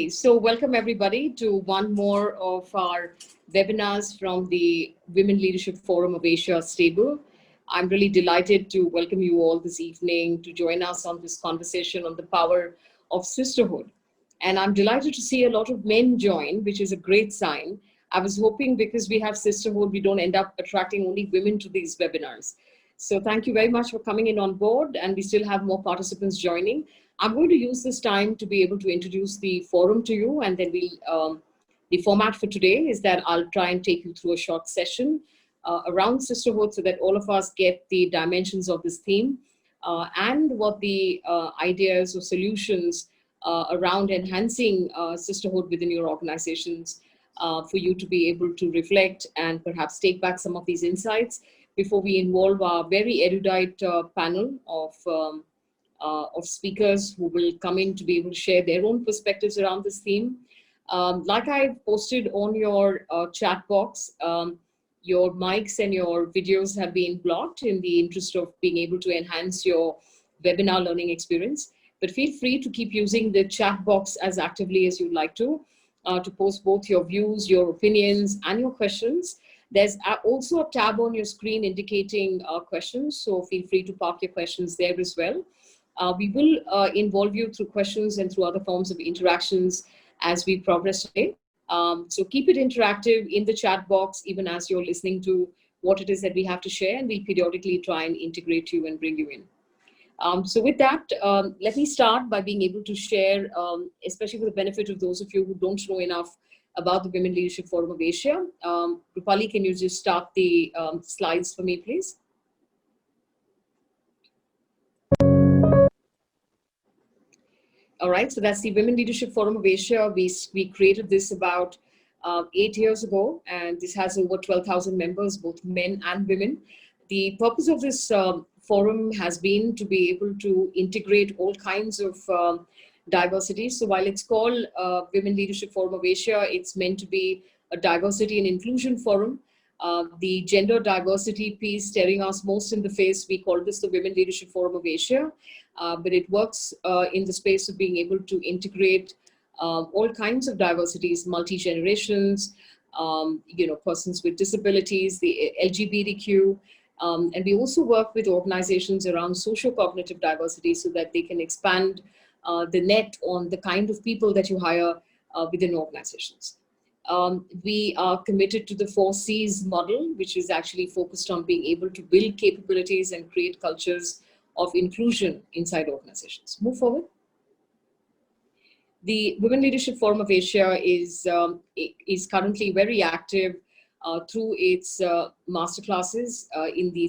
So welcome everybody to one more of our webinars from the Women Leadership Forum of Asia stable. I'm really delighted to welcome you all this evening to join us on this conversation on the power of sisterhood. And I'm delighted to see a lot of men join, which is a great sign. I was hoping because we have sisterhood, we don't end up attracting only women to these webinars. So thank you very much for coming in on board, and we still have more participants joining. I'm going to use this time to be able to introduce the forum to you, and then the format for today is that I'll try and take you through a short session around sisterhood so that all of us get the dimensions of this theme and what the ideas or solutions around enhancing sisterhood within your organizations for you to be able to reflect and perhaps take back some of these insights before we involve our very erudite panel of speakers who will come in to be able to share their own perspectives around this theme. Like I posted on your chat box, your mics and your videos have been blocked in the interest of being able to enhance your webinar learning experience. But feel free to keep using the chat box as actively as you'd like to post both your views, your opinions, and your questions. There's also a tab on your screen indicating questions, so feel free to park your questions there as well. We will involve you through questions and through other forms of interactions as we progress today. So keep it interactive in the chat box, even as you're listening to what it is that we have to share, and we'll periodically try and integrate you and bring you in. So with that, let me start by being able to share, especially for the benefit of those of you who don't know enough about the Women Leadership Forum of Asia. Rupali, can you just start the slides for me, please? All right, so that's the Women Leadership Forum of Asia. We created this about 8 years ago, and this has over 12,000 members, both men and women. The purpose of this forum has been to be able to integrate all kinds of diversity. So while it's called Women Leadership Forum of Asia, it's meant to be a diversity and inclusion forum. The gender diversity piece staring us most in the face, we call this the Women Leadership Forum of Asia, but it works in the space of being able to integrate all kinds of diversities, multi-generations, persons with disabilities, the LGBTQ, and we also work with organizations around socio-cognitive diversity so that they can expand the net on the kind of people that you hire within organizations. We are committed to the 4 C's model, which is actually focused on being able to build capabilities and create cultures of inclusion inside organizations. Move forward. The Women Leadership Forum of Asia is currently very active through its masterclasses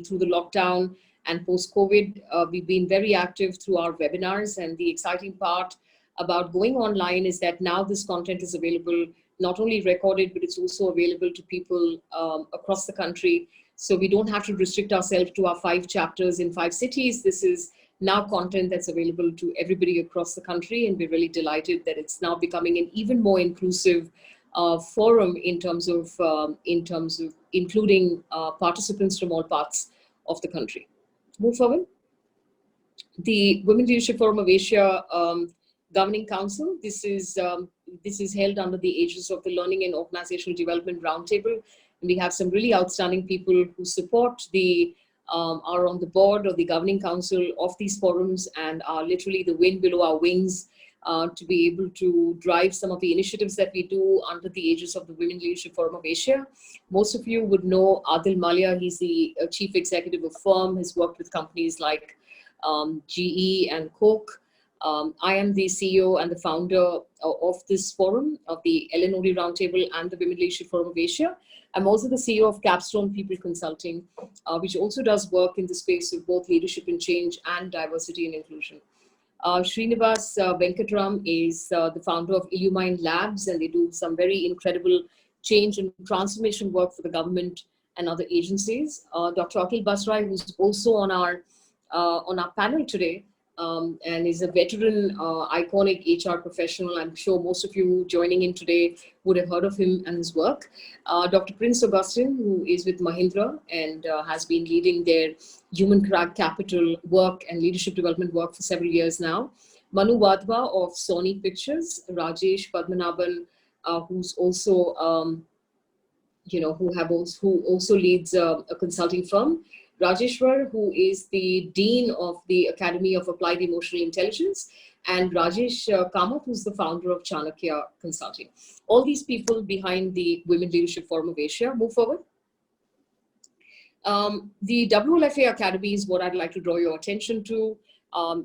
through the lockdown and post-COVID. We've been very active through our webinars, and the exciting part about going online is that now this content is available, not only recorded, but it's also available to people across the country. So we don't have to restrict ourselves to our 5 chapters in 5 cities. This is now content that's available to everybody across the country, and we're really delighted that it's now becoming an even more inclusive forum in terms of including participants from all parts of the country. Move forward. The Women Leadership Forum of Asia Governing Council. This is held under the aegis of the Learning and Organizational Development Roundtable, and we have some really outstanding people who support are on the board or the governing council of these forums and are literally the wind below our wings to be able to drive some of the initiatives that we do under the aegis of the Women Leadership Forum of Asia. Most of you would know Adil Malia. He's the chief executive of Firm, has worked with companies like GE and Coke. I am the CEO and the founder of this forum, of the Eleanori Roundtable and the Women Leadership Forum of Asia. I'm also the CEO of Capstone People Consulting, which also does work in the space of both leadership and change and diversity and inclusion. Srinivas Venkatram is the founder of Illumine Labs, and they do some very incredible change and transformation work for the government and other agencies. Dr. Akhil Basrai, who's also on our panel today, and is a veteran, iconic HR professional. I'm sure most of you joining in today would have heard of him and his work. Dr. Prince Augustine, who is with Mahindra and has been leading their human capital work and leadership development work for several years now. Manu Wadhwa of Sony Pictures, Rajesh Padmanabhan, who's also who also leads a consulting firm. Rajeshwar, who is the Dean of the Academy of Applied Emotional Intelligence, and Rajesh Kamath, who's the founder of Chanakya Consulting. All these people behind the Women Leadership Forum of Asia. Move forward. The WLFA Academy is what I'd like to draw your attention to.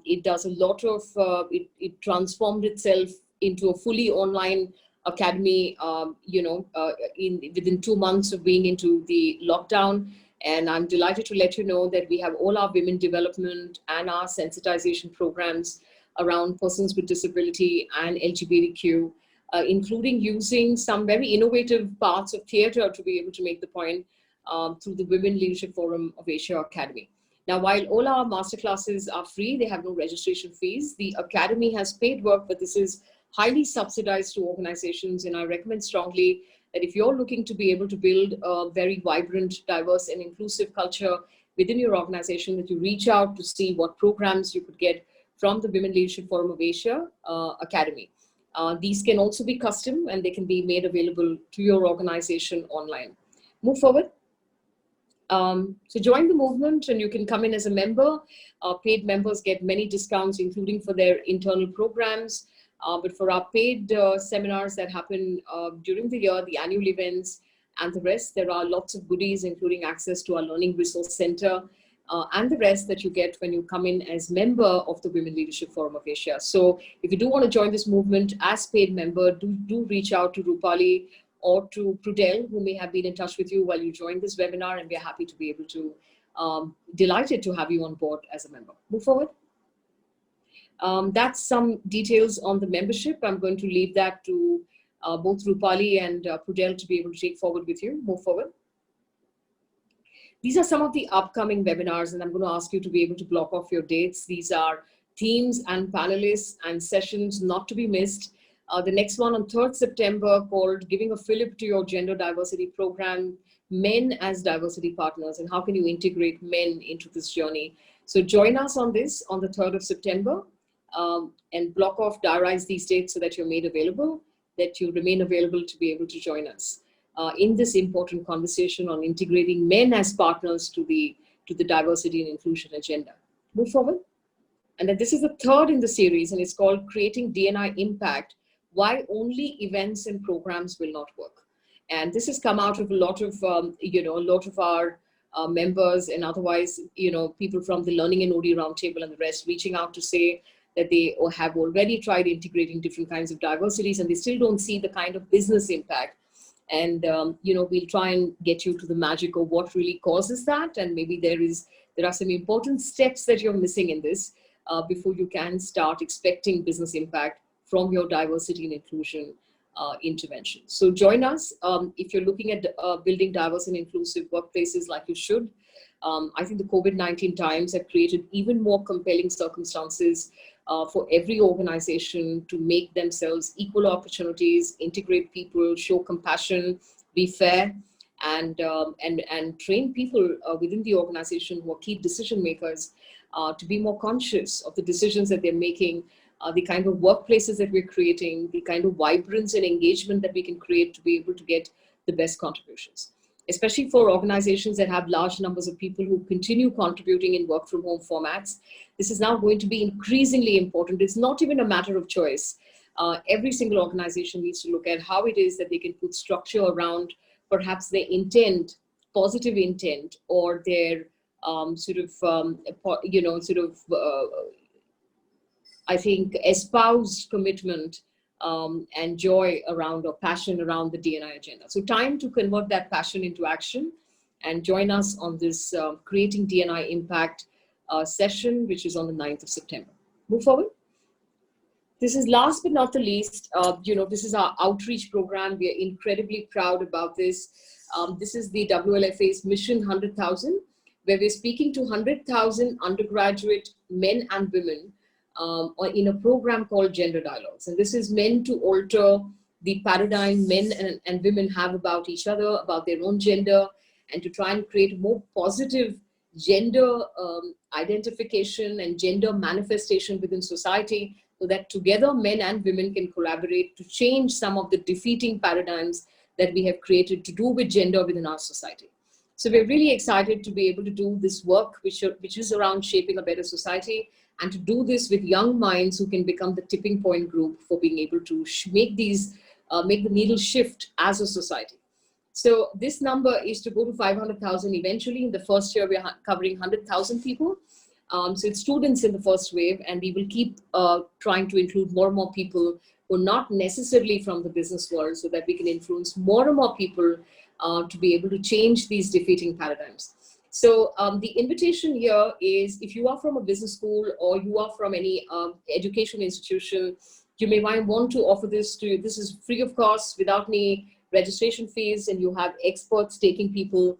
It does a lot of, it transformed itself into a fully online academy, within 2 months of being into the lockdown. And I'm delighted to let you know that we have all our women development and our sensitization programs around persons with disability and LGBTQ, including using some very innovative parts of theater to be able to make the point through the Women Leadership Forum of Asia Academy. Now, while all our masterclasses are free, they have no registration fees. The Academy has paid work, but this is highly subsidized to organizations. And I recommend strongly that if you're looking to be able to build a very vibrant, diverse, and inclusive culture within your organization, that you reach out to see what programs you could get from the Women Leadership Forum of Asia Academy. These can also be custom and they can be made available to your organization online. Move forward. So join the movement and you can come in as a member. Paid members get many discounts, including for their internal programs. But for our paid seminars that happen during the year, the annual events and the rest, there are lots of goodies, including access to our Learning Resource Center and the rest that you get when you come in as member of the Women Leadership Forum of Asia. So if you do want to join this movement as paid member, do reach out to Rupali or to Prudel, who may have been in touch with you while you joined this webinar, and we're happy to be able to, delighted to have you on board as a member. Move forward. That's some details on the membership. I'm going to leave that to both Rupali and Prudel to be able to take forward with you. Move forward. These are some of the upcoming webinars, and I'm going to ask you to be able to block off your dates. These are themes and panelists and sessions not to be missed. The next one on 3rd September called Giving a Fillip to Your Gender Diversity Program, Men as Diversity Partners, and how can you integrate men into this journey. So join us on this on the 3rd of September and block off, diarize these dates so that you're made available, that you remain available to be able to join us in this important conversation on integrating men as partners to the diversity and inclusion agenda. Move forward. And then this is the third in the series, and it's called Creating D&I Impact, Why Only Events and Programs Will Not Work. And this has come out of a lot of, our members and otherwise, people from the Learning and OD Roundtable and the rest reaching out to say that they have already tried integrating different kinds of diversities and they still don't see the kind of business impact. And, we'll try and get you to the magic of what really causes that. And maybe there are some important steps that you're missing in this before you can start expecting business impact from your diversity and inclusion intervention. So join us if you're looking at building diverse and inclusive workplaces like you should. I think the COVID-19 times have created even more compelling circumstances for every organization to make themselves equal opportunities, integrate people, show compassion, be fair, and train people within the organization who are key decision makers to be more conscious of the decisions that they're making, the kind of workplaces that we're creating, the kind of vibrance and engagement that we can create to be able to get the best contributions, especially for organizations that have large numbers of people who continue contributing in work from home formats. This is now going to be increasingly important. It's not even a matter of choice. Every single organization needs to look at how it is that they can put structure around perhaps their intent, positive intent, or their I think, espoused commitment and joy around or passion around the D&I agenda. So time to convert that passion into action and join us on this Creating D&I Impact session, which is on the 9th of September. Move forward. This is last but not the least, this is our outreach program. We are incredibly proud about this. This is the WLFA's Mission 100,000, where we're speaking to 100,000 undergraduate men and women in a program called Gender Dialogues. And this is meant to alter the paradigm men and women have about each other, about their own gender, and to try and create a more positive gender identification and gender manifestation within society. so that together men and women can collaborate to change some of the defeating paradigms that we have created to do with gender within our society. So we're really excited to be able to do this work, which is around shaping a better society, and to do this with young minds who can become the tipping point group for being able to make the needle shift as a society. So this number is to go to 500,000 eventually. In the first year, we're covering 100,000 people. So it's students in the first wave, and we will keep trying to include more and more people who are not necessarily from the business world, so that we can influence more and more people to be able to change these defeating paradigms. So the invitation here is, if you are from a business school or you are from any education institution, you may want to offer this to you. This is free of cost, without any registration fees, and you have experts taking people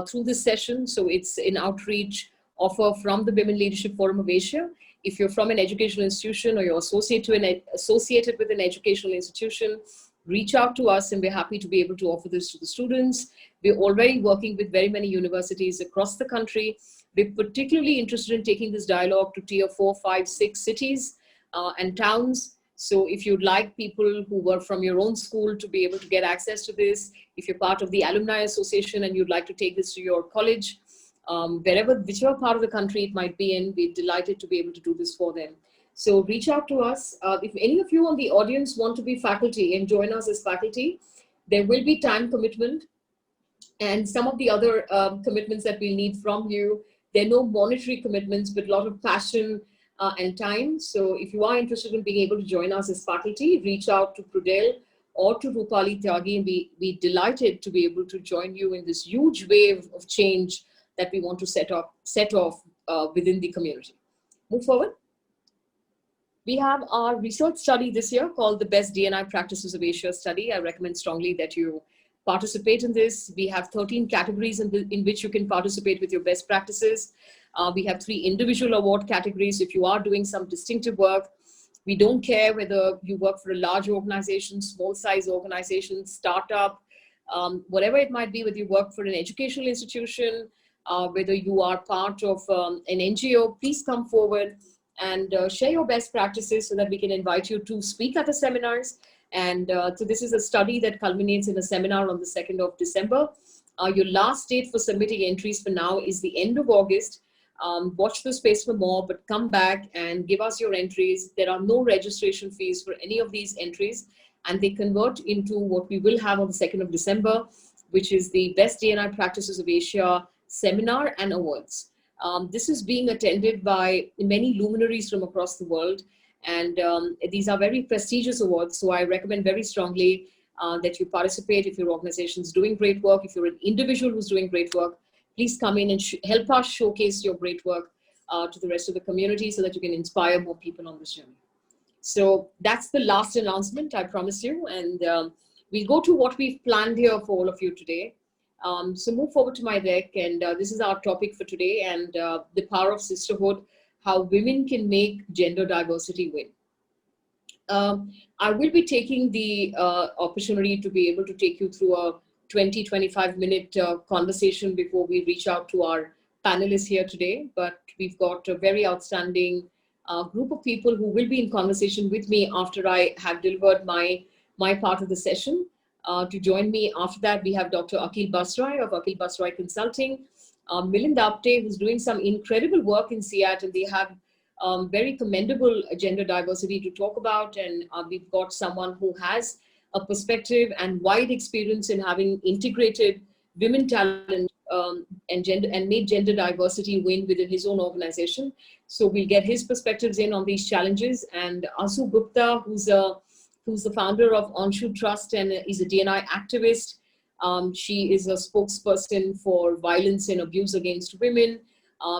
through this session. So it's an outreach offer from the Women Leadership Forum of Asia. If you're from an educational institution or you're associated with an educational institution, reach out to us, and we're happy to be able to offer this to the students. We're already working with very many universities across the country. We're particularly interested in taking this dialogue to tier 4, 5, 6 cities and towns. So if you'd like people who were from your own school to be able to get access to this, if you're part of the Alumni Association and you'd like to take this to your college, whichever part of the country it might be in, we're delighted to be able to do this for them. So reach out to us. If any of you on the audience want to be faculty and join us as faculty, there will be time commitment and some of the other commitments that we'll need from you. There are no monetary commitments, but a lot of passion and time. So if you are interested in being able to join us as faculty, reach out to Prudel or to Rupali Tyagi, and we're delighted to be able to join you in this huge wave of change that we want to set off within the community. Move forward. We have our research study this year called the Best D&I Practices of Asia study. I recommend strongly that you participate in this. We have 13 categories in which you can participate with your best practices. We have 3 individual award categories. If you are doing some distinctive work, we don't care whether you work for a large organization, small size organization, startup, whatever it might be, whether you work for an educational institution, whether you are part of an NGO, please come forward and share your best practices so that we can invite you to speak at the seminars. And so this is a study that culminates in a seminar on the 2nd of December. Your last date for submitting entries for now is the end of August. Watch the space for more, but come back and give us your entries. There are no registration fees for any of these entries, and they convert into what we will have on the 2nd of December, which is the Best D&I Practices of Asia seminar and awards. This is being attended by many luminaries from across the world, and these are very prestigious awards. So I recommend very strongly that you participate. If your organization is doing great work, if you're an individual who's doing great work, please come in and help us showcase your great work to the rest of the community so that you can inspire more people on this journey. So that's the last announcement, I promise you. And we'll go to what we've planned here for all of you today. So move forward to my deck, and this is our topic for today, and the power of sisterhood, how women can make gender diversity win. I will be taking the opportunity to be able to take you through a 20-25 minute conversation before we reach out to our panelists here today, but we've got a very outstanding group of people who will be in conversation with me after I have delivered my part of the session. To join me after that, we have Dr. Akhil Basrai of Akhil Basrai Consulting, Milind Apte, who's doing some incredible work in Seattle. They have very commendable gender diversity to talk about, and we've got someone who has a perspective and wide experience in having integrated women talent and made gender diversity win within his own organization. So we'll get his perspectives in on these challenges. And Asu Gupta, who's the founder of Onshu Trust and is a D&I activist. She is a spokesperson for violence and abuse against women.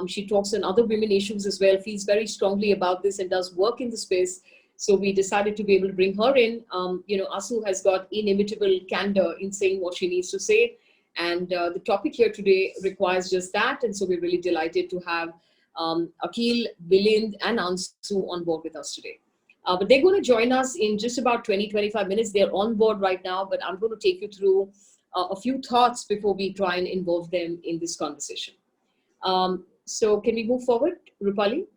She talks on other women issues as well, feels very strongly about this and does work in the space. So we decided to be able to bring her in. Asu has got inimitable candor in saying what she needs to say. And the topic here today requires just that. And so we're really delighted to have Akhil, Milind, and Ansu on board with us today. But they're going to join us in just about 20-25 minutes. They're on board right now, but I'm going to take you through a few thoughts before we try and involve them in this conversation. So can we move forward, Rupali?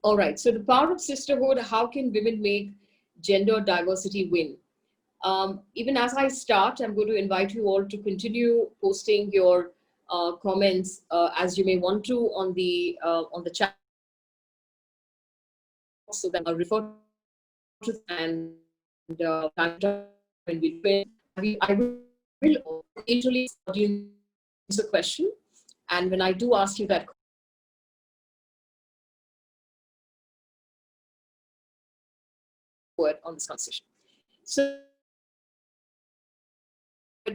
All right. So the power of sisterhood, how can women make gender diversity win? Even as I start, I'm going to invite you all to continue posting your comments as you may want to on the chat box, so that I'll refer to them and time to time when we do it, I will occasionally ask the audience a question, and when I do ask you that word on this conversation. So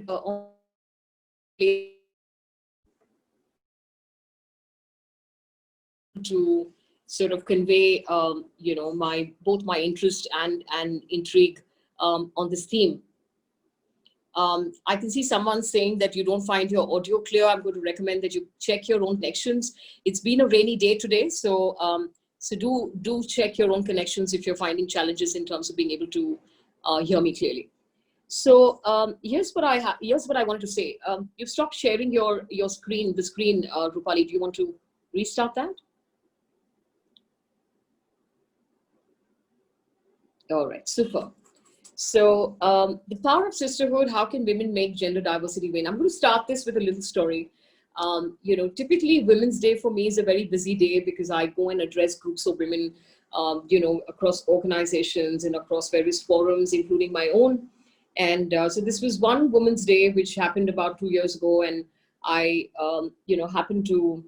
on to sort of convey, my both my interest and intrigue on this theme. I can see someone saying that you don't find your audio clear. I'm going to recommend that you check your own connections. It's been a rainy day today, so do check your own connections if you're finding challenges in terms of being able to hear me clearly. So here's what I wanted to say. You've stopped sharing your screen, the screen, Rupali. Do you want to restart that? All right, super. So the power of sisterhood, how can women make gender diversity win? I'm going to start this with a little story. Typically Women's Day for me is a very busy day because I go and address groups of women, across organizations and across various forums, including my own. And so this was one Women's Day, which happened about 2 years ago. And I, happened to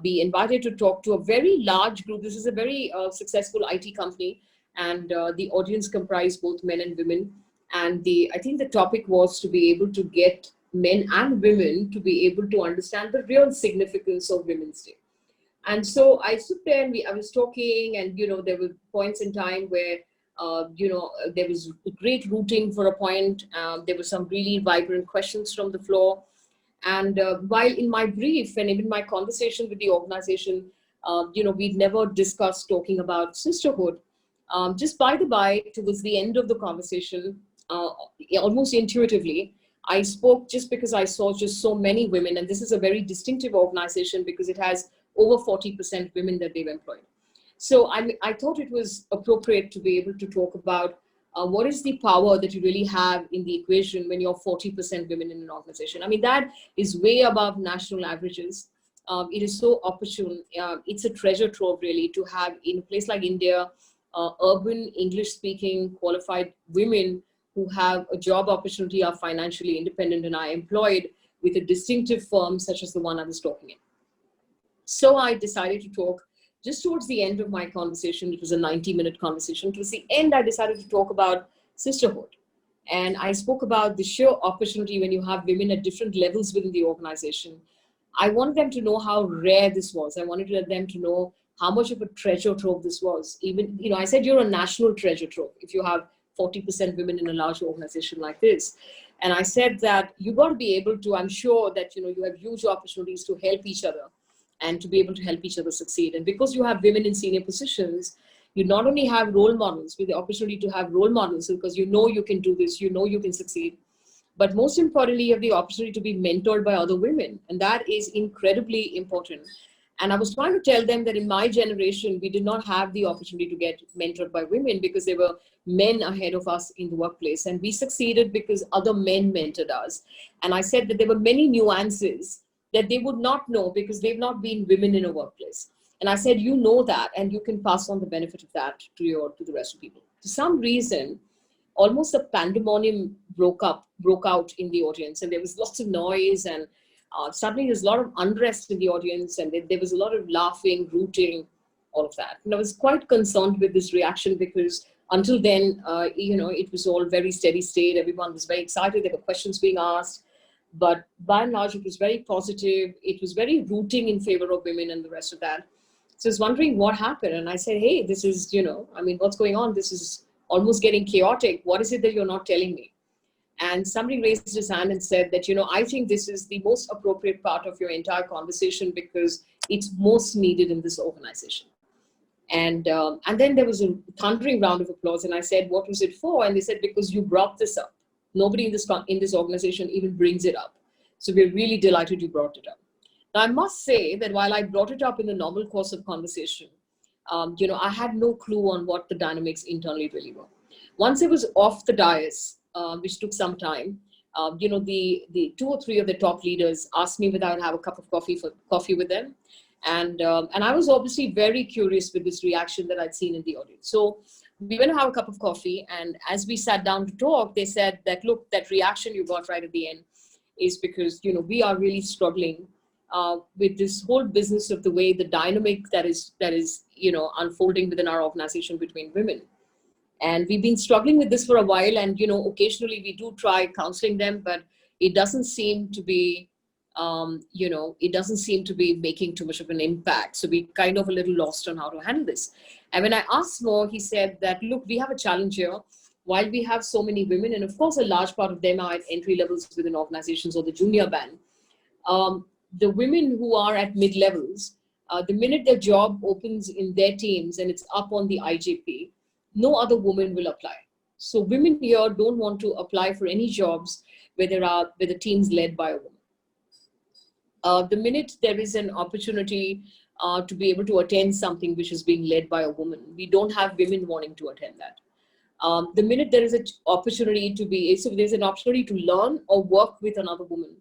be invited to talk to a very large group. This is a very successful IT company, and the audience comprised both men and women. And I think the topic was to be able to get men and women to be able to understand the real significance of Women's Day. And so I stood there and I was talking, and there were points in time where there was great rooting for a point. There were some really vibrant questions from the floor. And while in my brief and even my conversation with the organization, we'd never discussed talking about sisterhood. Just by the by, towards the end of the conversation, almost intuitively, I spoke just because I saw just so many women, and this is a very distinctive organization because it has over 40% women that they've employed. So I thought it was appropriate to be able to talk about what is the power that you really have in the equation when you're 40% women in an organization. I mean, that is way above national averages. It is so opportune. It's a treasure trove, really, to have in a place like India, urban English-speaking qualified women who have a job opportunity, are financially independent, and are employed with a distinctive firm such as the one I was talking in. So I decided to talk just towards the end of my conversation. It was a 90-minute conversation. Towards the end, I decided to talk about sisterhood. And I spoke about the sheer opportunity when you have women at different levels within the organization. I wanted them to know how rare this was. I wanted them to know how much of a treasure trove this was. Even, I said you're a national treasure trove if you have 40% women in a large organization like this. And I said that you got to be able to, I'm sure that, you have huge opportunities to help each other and to be able to help each other succeed. And because you have women in senior positions, you not only have role models, with the opportunity to have role models because you can do this, you can succeed, but most importantly, you have the opportunity to be mentored by other women. And that is incredibly important. And I was trying to tell them that in my generation, we did not have the opportunity to get mentored by women because there were men ahead of us in the workplace. And we succeeded because other men mentored us. And I said that there were many nuances that they would not know because they've not been women in a workplace. And I said, you know that, and you can pass on the benefit of that to the rest of people. For some reason, almost a pandemonium broke out in the audience, and there was lots of noise, and suddenly there's a lot of unrest in the audience, and there was a lot of laughing, rooting, all of that. And I was quite concerned with this reaction because until then, it was all very steady state. Everyone was very excited. There were questions being asked. But by and large, it was very positive. It was very rooting in favor of women and the rest of that. So I was wondering what happened. And I said, hey, this is, what's going on? This is almost getting chaotic. What is it that you're not telling me? And somebody raised his hand and said that, I think this is the most appropriate part of your entire conversation because it's most needed in this organization. And then there was a thundering round of applause. And I said, what was it for? And they said, because you brought this up. Nobody in this organization even brings it up. So we're really delighted you brought it up. Now, I must say that while I brought it up in the normal course of conversation, I had no clue on what the dynamics internally really were. Once I was off the dais, which took some time, the two or three of the top leaders asked me whether I'd have a cup of coffee with them, and I was obviously very curious with this reaction that I'd seen in the audience. So we went to have a cup of coffee, and as we sat down to talk, they said that, look, that reaction you got right at the end is because we are really struggling with this whole business of the way the dynamic that is unfolding within our organization between women. And we've been struggling with this for a while, and occasionally we do try counseling them, but it doesn't seem to be it doesn't seem to be making too much of an impact. So we kind of a little lost on how to handle this. And when I asked more, he said that, look, we have a challenge here. While we have so many women, and of course a large part of them are at entry levels within organizations or the junior band, the women who are at mid levels, the minute their job opens in their teams and it's up on the IJP, no other woman will apply. So women here don't want to apply for any jobs where the team's led by a woman. The minute there is an opportunity to be able to attend something which is being led by a woman, we don't have women wanting to attend that. The minute there is an opportunity there's an opportunity to learn or work with another woman,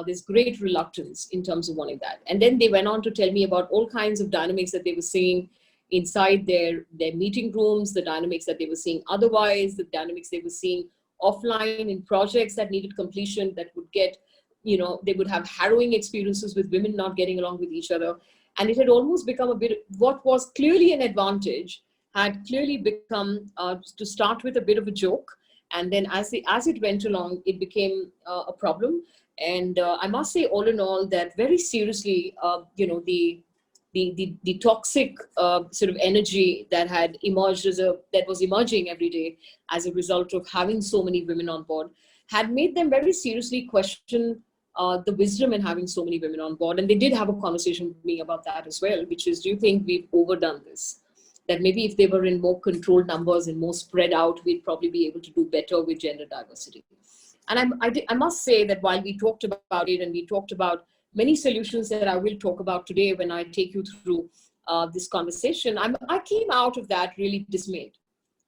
there's great reluctance in terms of wanting that. And then they went on to tell me about all kinds of dynamics that they were seeing inside their meeting rooms, the dynamics that they were seeing otherwise, the dynamics they were seeing offline in projects that needed completion, that would get, they would have harrowing experiences with women not getting along with each other. And it had almost become a bit, what was clearly an advantage had clearly become, to start with, a bit of a joke. And then as it went along, it became a problem. And I must say, all in all, that very seriously, the toxic sort of energy that had emerged that was emerging every day as a result of having so many women on board had made them very seriously question the wisdom in having so many women on board. And they did have a conversation with me about that as well, which is, do you think we've overdone this? That maybe if they were in more controlled numbers and more spread out, we'd probably be able to do better with gender diversity. And I must say that while we talked about it, and we talked about many solutions that I will talk about today when I take you through this conversation, I came out of that really dismayed.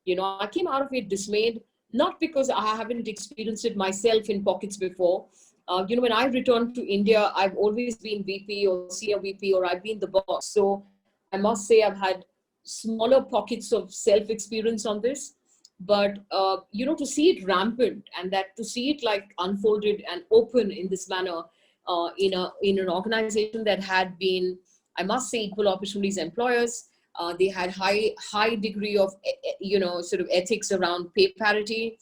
I came out of it dismayed, not because I haven't experienced it myself in pockets before. When I returned to India, I've always been VP or senior VP, or I've been the boss. So I must say I've had smaller pockets of self-experience on this. But, to see it rampant, and that to see it like unfolded and open in this manner in an organization that had been, I must say, equal opportunities employers. They had high degree of, sort of ethics around pay parity.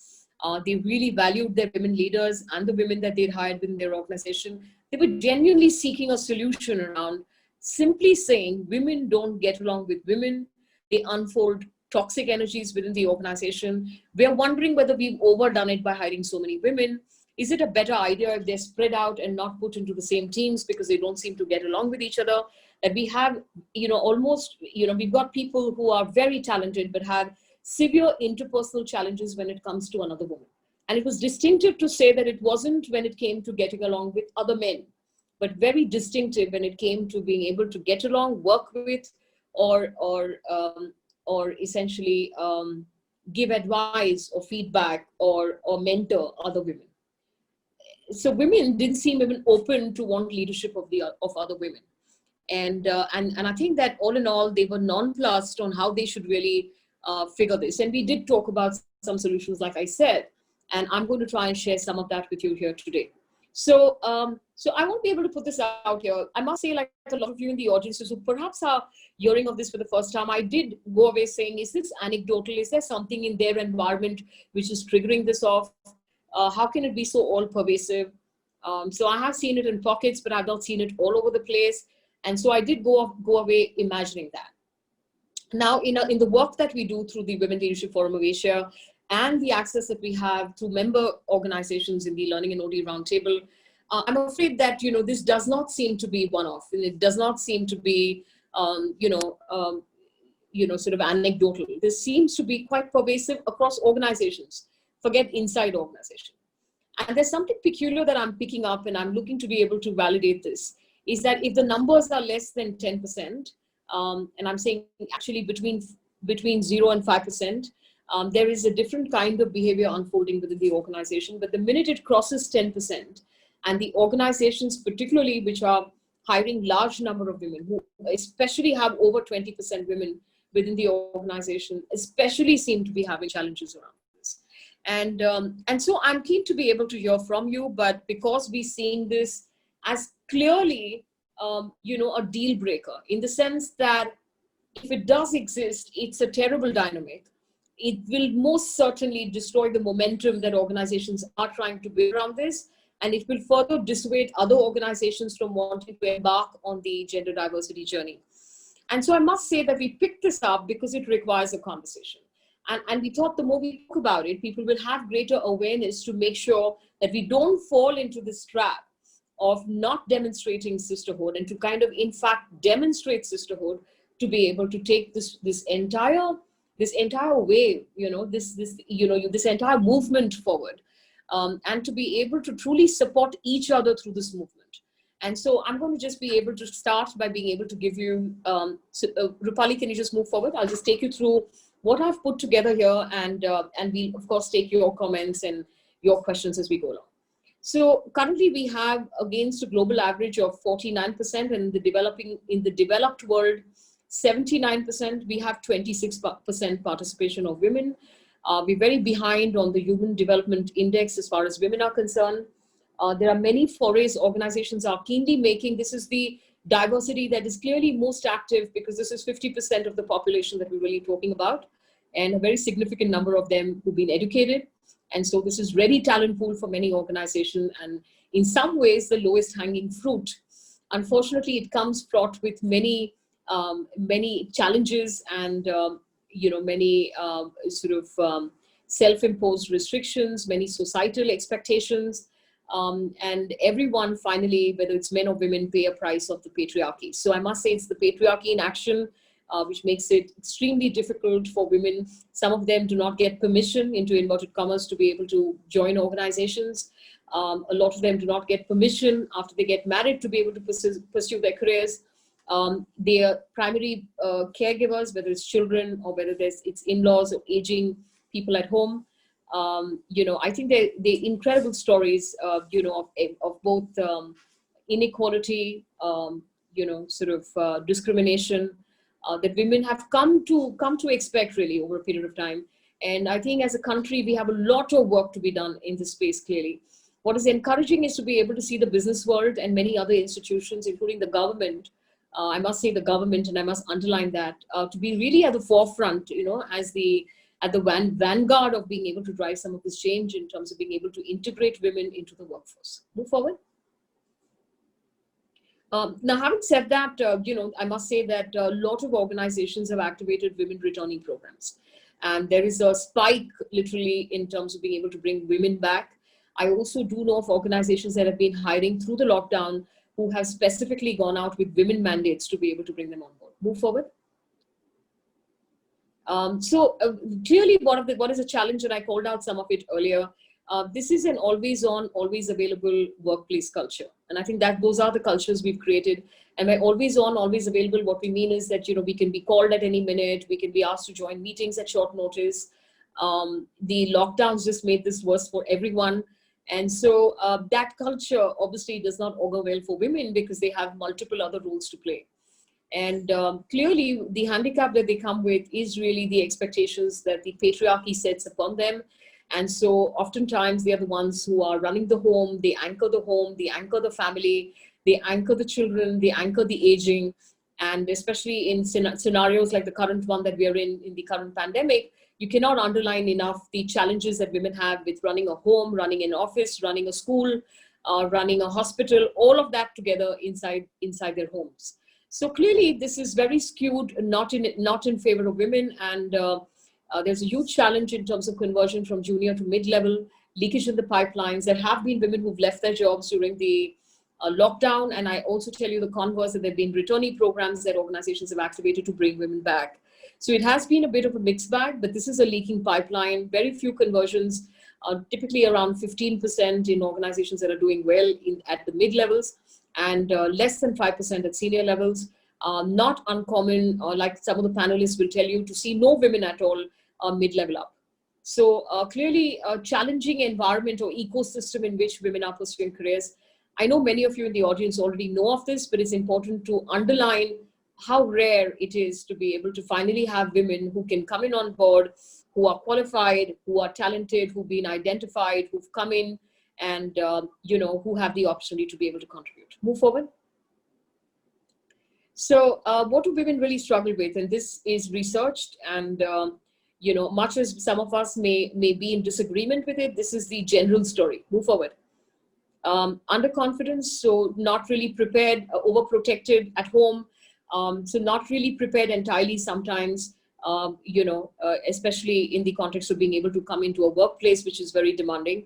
They really valued their women leaders and the women that they'd hired within their organization. They were genuinely seeking a solution around simply saying women don't get along with women. They unfold toxic energies within the organization. We're wondering whether we've overdone it by hiring so many women. Is it a better idea if they're spread out and not put into the same teams because they don't seem to get along with each other? That we have, we've got people who are very talented but have severe interpersonal challenges when it comes to another woman. And it was distinctive to say that it wasn't when it came to getting along with other men, but very distinctive when it came to being able to get along, work with, or essentially give advice or feedback or mentor other women. So women didn't seem even open to want leadership of other women. And I think that all in all, they were nonplussed on how they should really figure this. And we did talk about some solutions, like I said, and I'm going to try and share some of that with you here today. So I won't be able to put this out here. I must say, like a lot of you in the audience who perhaps are hearing of this for the first time, I did go away saying, is this anecdotal? Is there something in their environment which is triggering this off? How can it be so all pervasive? So I have seen it in pockets, but I've not seen it all over the place. And so I did go away imagining that. Now, in the work that we do through the Women Leadership Forum of Asia and the access that we have to member organizations in the Learning and OD Roundtable, I'm afraid that, this does not seem to be one-off, and it does not seem to be, sort of anecdotal. This seems to be quite pervasive across organizations, forget inside organization. And there's something peculiar that I'm picking up, and I'm looking to be able to validate this, is that if the numbers are less than 10%, and I'm saying actually between 0 and 5%, there is a different kind of behavior unfolding within the organization. But the minute it crosses 10%, and the organizations, particularly which are hiring large number of women, who especially have over 20% women within the organization, especially seem to be having challenges around this. And so I'm keen to be able to hear from you, but because we're seeing this as clearly, a deal breaker, in the sense that if it does exist, it's a terrible dynamic. It will most certainly destroy the momentum that organizations are trying to build around this, and it will further dissuade other organizations from wanting to embark on the gender diversity journey. And so I must say that we picked this up because it requires a conversation. And we thought the more we talk about it, people will have greater awareness to make sure that we don't fall into this trap of not demonstrating sisterhood, and to kind of, in fact, demonstrate sisterhood, to be able to take this entire wave, this entire movement forward, and to be able to truly support each other through this movement. And so I'm going to just be able to start by being able to give you, Rupali, can you just move forward? I'll just take you through what I've put together here, and we'll of course take your comments and your questions as we go along. So currently we have, against a global average of 49%, and in the developed world, 79%, we have 26% participation of women. We're very behind on the Human Development Index as far as women are concerned. There are many forays organizations are keenly making. This is the diversity that is clearly most active, because this is 50% of the population that we're really talking about, and a very significant number of them who've been educated. And so this is ready talent pool for many organizations, and in some ways the lowest hanging fruit. Unfortunately, it comes fraught with many challenges, and many self-imposed restrictions, many societal expectations, and everyone finally, whether it's men or women, pay a price of the patriarchy. So I must say it's the patriarchy in action, which makes it extremely difficult for women. Some of them do not get permission, into inverted commas, to be able to join organizations. A lot of them do not get permission after they get married to be able to pursue their careers. Their primary caregivers, whether it's children or whether it's in-laws or aging people at home, I think they're incredible stories, of both inequality, discrimination, that women have come to expect really over a period of time. And I think as a country, we have a lot of work to be done in this space, clearly. What is encouraging is to be able to see the business world and many other institutions, including the government, I must say the government, and I must underline that, to be really at the forefront, at the vanguard of being able to drive some of this change in terms of being able to integrate women into the workforce. Move forward. Now, having said that, I must say that a lot of organizations have activated women returning programs. And there is a spike literally in terms of being able to bring women back. I also do know of organizations that have been hiring through the lockdown, who have specifically gone out with women mandates to be able to bring them on board. Move forward. Clearly, what is a challenge, and I called out some of it earlier. This is an always on, always available workplace culture. And I think that those are the cultures we've created. And by always on, always available, what we mean is that, we can be called at any minute. We can be asked to join meetings at short notice. The lockdowns just made this worse for everyone. And so that culture obviously does not augur well for women, because they have multiple other roles to play. And clearly, the handicap that they come with is really the expectations that the patriarchy sets upon them. And so oftentimes they are the ones who are running the home, they anchor the family, they anchor the children, they anchor the aging. And especially in scenarios like the current one that we are in the current pandemic, you cannot underline enough the challenges that women have with running a home, running an office, running a school, running a hospital, all of that together inside their homes. So clearly, this is very skewed, not in favor of women, and there's a huge challenge in terms of conversion from junior to mid-level, leakage in the pipelines. There have been women who've left their jobs during the lockdown, and I also tell you the converse, that there have been returnee programs that organizations have activated to bring women back. So it has been a bit of a mixed bag, but this is a leaking pipeline. Very few conversions, typically around 15% in organizations that are doing well at the mid-levels, and less than 5% at senior levels. Not uncommon, like some of the panelists will tell you, to see no women at all mid-level up. So clearly a challenging environment or ecosystem in which women are pursuing careers. I know many of you in the audience already know of this, but it's important to underline how rare it is to be able to finally have women who can come in on board, who are qualified, who are talented, who've been identified, who've come in, and who have the opportunity to be able to contribute. Move forward. So what do women really struggle with? And this is researched, and much as some of us may be in disagreement with it, this is the general story. Move forward. Underconfidence, so not really prepared, overprotected at home, so not really prepared entirely sometimes, especially in the context of being able to come into a workplace which is very demanding.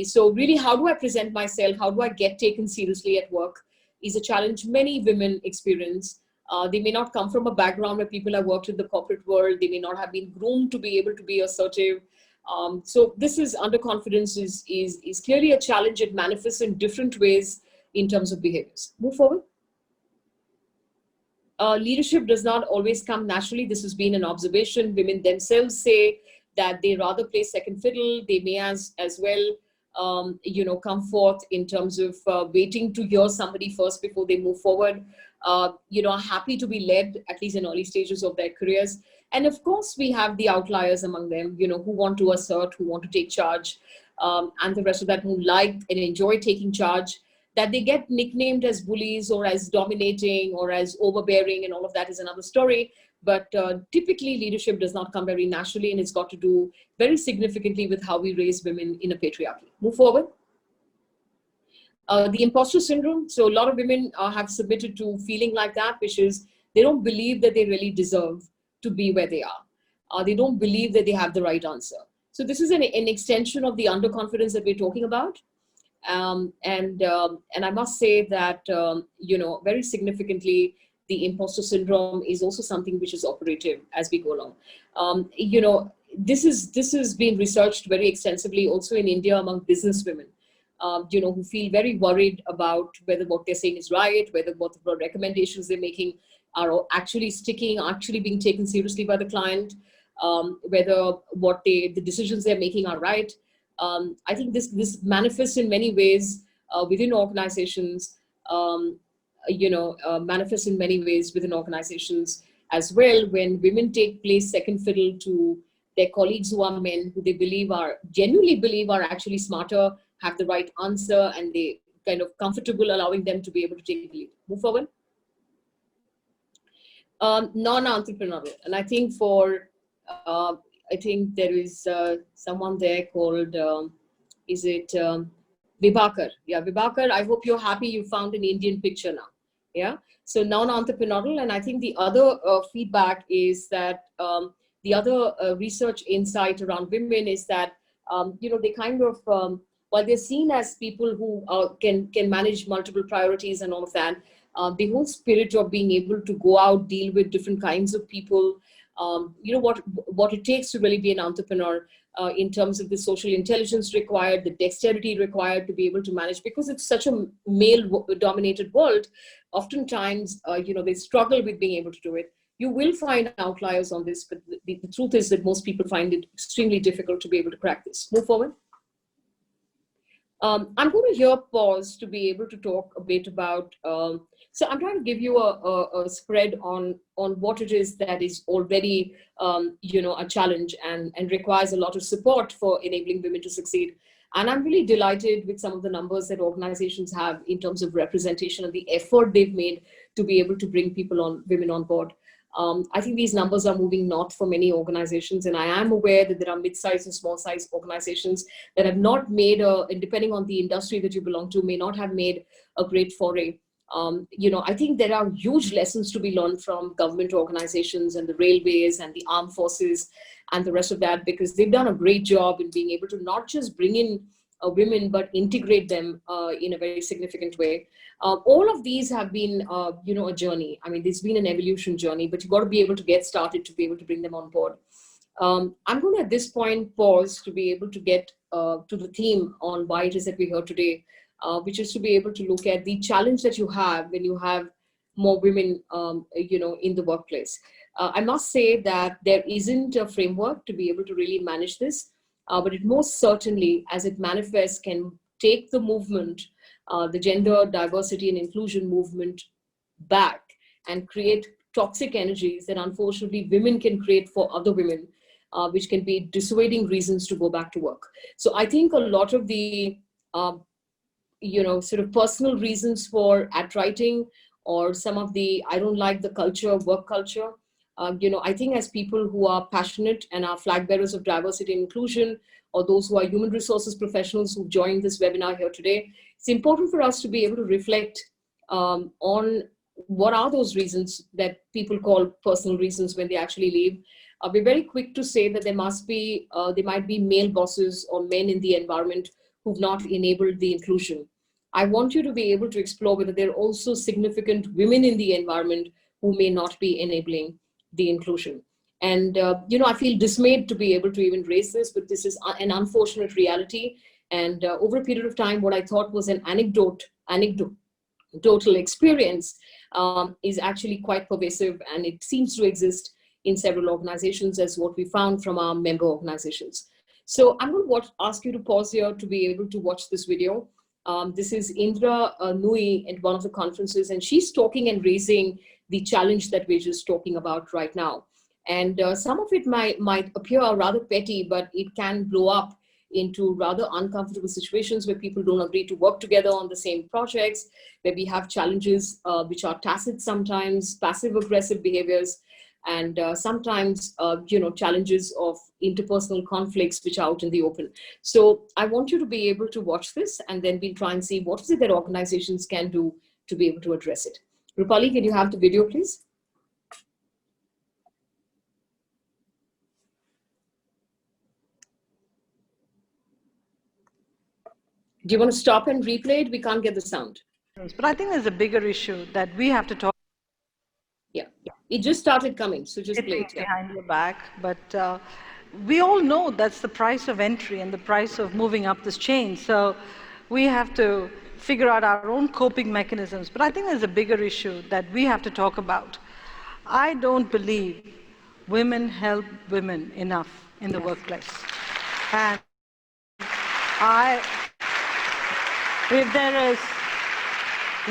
So really, how do I present myself? How do I get taken seriously at work is a challenge many women experience. They may not come from a background where people have worked in the corporate world. They may not have been groomed to be able to be assertive. So this is underconfidence is clearly a challenge. It manifests in different ways in terms of behaviors. Move forward. Leadership does not always come naturally. This has been an observation. Women themselves say that they rather play second fiddle. They may as well, come forth in terms of waiting to hear somebody first before they move forward. Are happy to be led, at least in early stages of their careers. And of course, we have the outliers among them, who want to assert, who want to take charge, and the rest of that who like and enjoy taking charge. That they get nicknamed as bullies or as dominating or as overbearing and all of that is another story. But typically leadership does not come very naturally, and it's got to do very significantly with how we raise women in a patriarchy. Move forward. The imposter syndrome. So a lot of women have submitted to feeling like that, which is they don't believe that they really deserve to be where they are. They don't believe that they have the right answer. So this is an extension of the underconfidence that we're talking about. And I must say that, very significantly, the imposter syndrome is also something which is operative as we go along. This has been researched very extensively also in India among business women, who feel very worried about whether what they're saying is right, whether what the recommendations they're making are actually sticking, actually being taken seriously by the client, whether the decisions they're making are right. I think this manifests in many ways within organizations, manifests in many ways within organizations as well, when women take place second fiddle to their colleagues who are men, who they genuinely believe are actually smarter, have the right answer, and they kind of comfortable allowing them to be able to take the lead. Move forward. Non-entrepreneurial. And I think I think there is someone there called, Vibhakar? Yeah, Vibhakar, I hope you're happy you found an Indian picture now. Yeah. So non-entrepreneurial. And I think the other feedback is that the other research insight around women is that, they kind of, while they're seen as people who can manage multiple priorities and all of that, the whole spirit of being able to go out, deal with different kinds of people, what it takes to really be an entrepreneur in terms of the social intelligence required, the dexterity required to be able to manage, because it's such a male-dominated world. Oftentimes, they struggle with being able to do it. You will find outliers on this, but the truth is that most people find it extremely difficult to be able to crack this. Move forward. I'm going to here pause to be able to talk a bit about, so I'm trying to give you a spread on what it is that is already, a challenge and requires a lot of support for enabling women to succeed. And I'm really delighted with some of the numbers that organizations have in terms of representation and the effort they've made to be able to bring women on board. I think these numbers are moving north for many organizations, and I am aware that there are mid-sized and small-sized organizations that have not made and depending on the industry that you belong to, may not have made a great foray. I think there are huge lessons to be learned from government organizations and the railways and the armed forces and the rest of that, because they've done a great job in being able to not just bring in women, but integrate them in a very significant way. All of these have been, a journey. I mean, there's been an evolution journey, but you've got to be able to get started to be able to bring them on board. I'm going to, at this point, pause to be able to get to the theme on why it is that we're here today, which is to be able to look at the challenge that you have when you have more women, in the workplace. I must say that there isn't a framework to be able to really manage this, but it most certainly, as it manifests, can take the movement, the gender diversity and inclusion movement, back and create toxic energies that unfortunately women can create for other women, which can be dissuading reasons to go back to work. So I think a lot of the sort of personal reasons for at writing, or some of the I don't like the culture, work culture. I think as people who are passionate and are flag bearers of diversity and inclusion, or those who are human resources professionals who joined this webinar here today, it's important for us to be able to reflect on what are those reasons that people call personal reasons when they actually leave. We're very quick to say that there might be male bosses or men in the environment who've not enabled the inclusion. I want you to be able to explore whether there are also significant women in the environment who may not be enabling the inclusion. And, I feel dismayed to be able to even raise this, but this is an unfortunate reality. And over a period of time, what I thought was an anecdotal experience is actually quite pervasive, and it seems to exist in several organizations, as what we found from our member organizations. So I'm going to ask you to pause here to be able to watch this video. This is Indra Nui at one of the conferences, and she's talking and raising the challenge that we're just talking about right now. And some of it might appear rather petty, but it can blow up into rather uncomfortable situations where people don't agree to work together on the same projects, where we have challenges which are tacit sometimes, passive-aggressive behaviors, and sometimes, challenges of interpersonal conflicts which are out in the open. So I want you to be able to watch this, and then we'll try and see what is it that organizations can do to be able to address it. Rupali, can you have the video, please? Do you want to stop and replay it? We can't get the sound. But I think there's a bigger issue that we have to talk. Yeah, it just started coming, so just play it. Behind your back, but we all know that's the price of entry and the price of moving up this chain. So we have to figure out our own coping mechanisms. But I think there's a bigger issue that we have to talk about. I don't believe women help women enough in the workplace. And if there is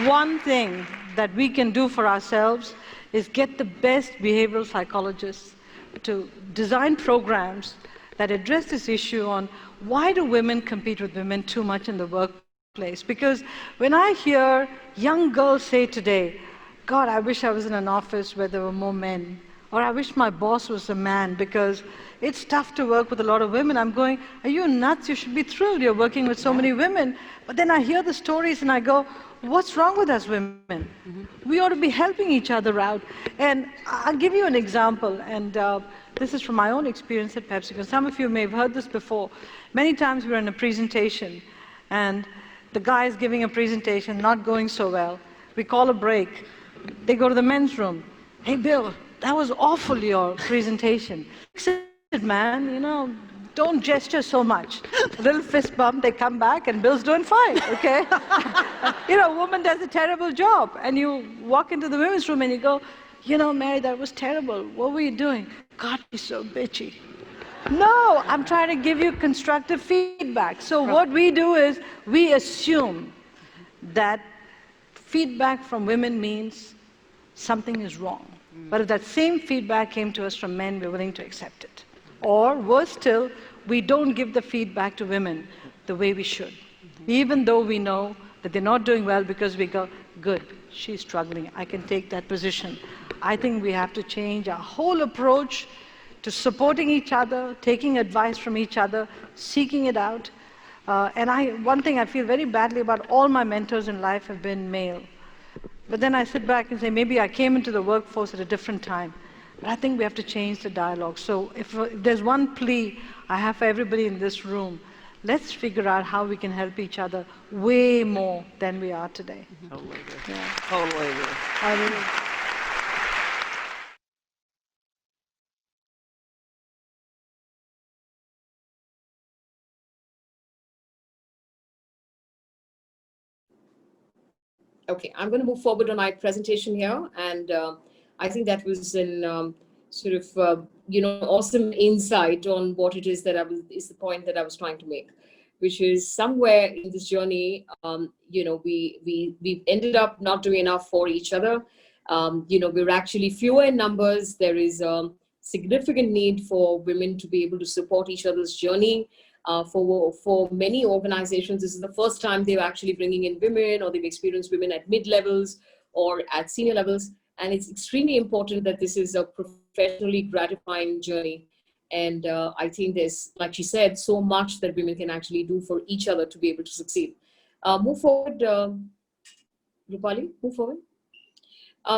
one thing that we can do for ourselves, is get the best behavioral psychologists to design programs that address this issue on why do women compete with women too much in the workplace. Because when I hear young girls say today, God, I wish I was in an office where there were more men, or I wish my boss was a man, because it's tough to work with a lot of women. I'm going, are you nuts? You should be thrilled you're working with so many women. But then I hear the stories and I go, what's wrong with us women? We ought to be helping each other out. And I'll give you an example, and this is from my own experience at PepsiCo. Some of you may have heard this before. Many times we're in a presentation, and the guy is giving a presentation, not going so well. We call a break. They go to the men's room. Hey, Bill, that was awful, your presentation. Fix it, man, don't gesture so much. A little fist bump, they come back, and Bill's doing fine, okay? A woman does a terrible job, and you walk into the women's room and you go, Mary, that was terrible. What were you doing? God, you're so bitchy. No, I'm trying to give you constructive feedback. So what we do is we assume that feedback from women means something is wrong. But if that same feedback came to us from men, we're willing to accept it. Or worse still, we don't give the feedback to women the way we should. Even though we know that they're not doing well, because we go, good, she's struggling, I can take that position. I think we have to change our whole approach to supporting each other, taking advice from each other, seeking it out. One thing I feel very badly about, all my mentors in life have been male. But then I sit back and say, maybe I came into the workforce at a different time. But I think we have to change the dialogue. So if there's one plea I have for everybody in this room, let's figure out how we can help each other way more than we are today. Totally agree. Yeah. Totally agree. Okay, I'm going to move forward on my presentation here, and I think that was an sort of awesome insight on what it is that is the point that I was trying to make, which is somewhere in this journey, we've ended up not doing enough for each other. We're actually fewer in numbers. There is a significant need for women to be able to support each other's journey. For many organizations, this is the first time they're actually bringing in women, or they've experienced women at mid levels or at senior levels. And it's extremely important that this is a professionally gratifying journey. And I think there's, like she said, so much that women can actually do for each other to be able to succeed. Move forward, Rupali, move forward.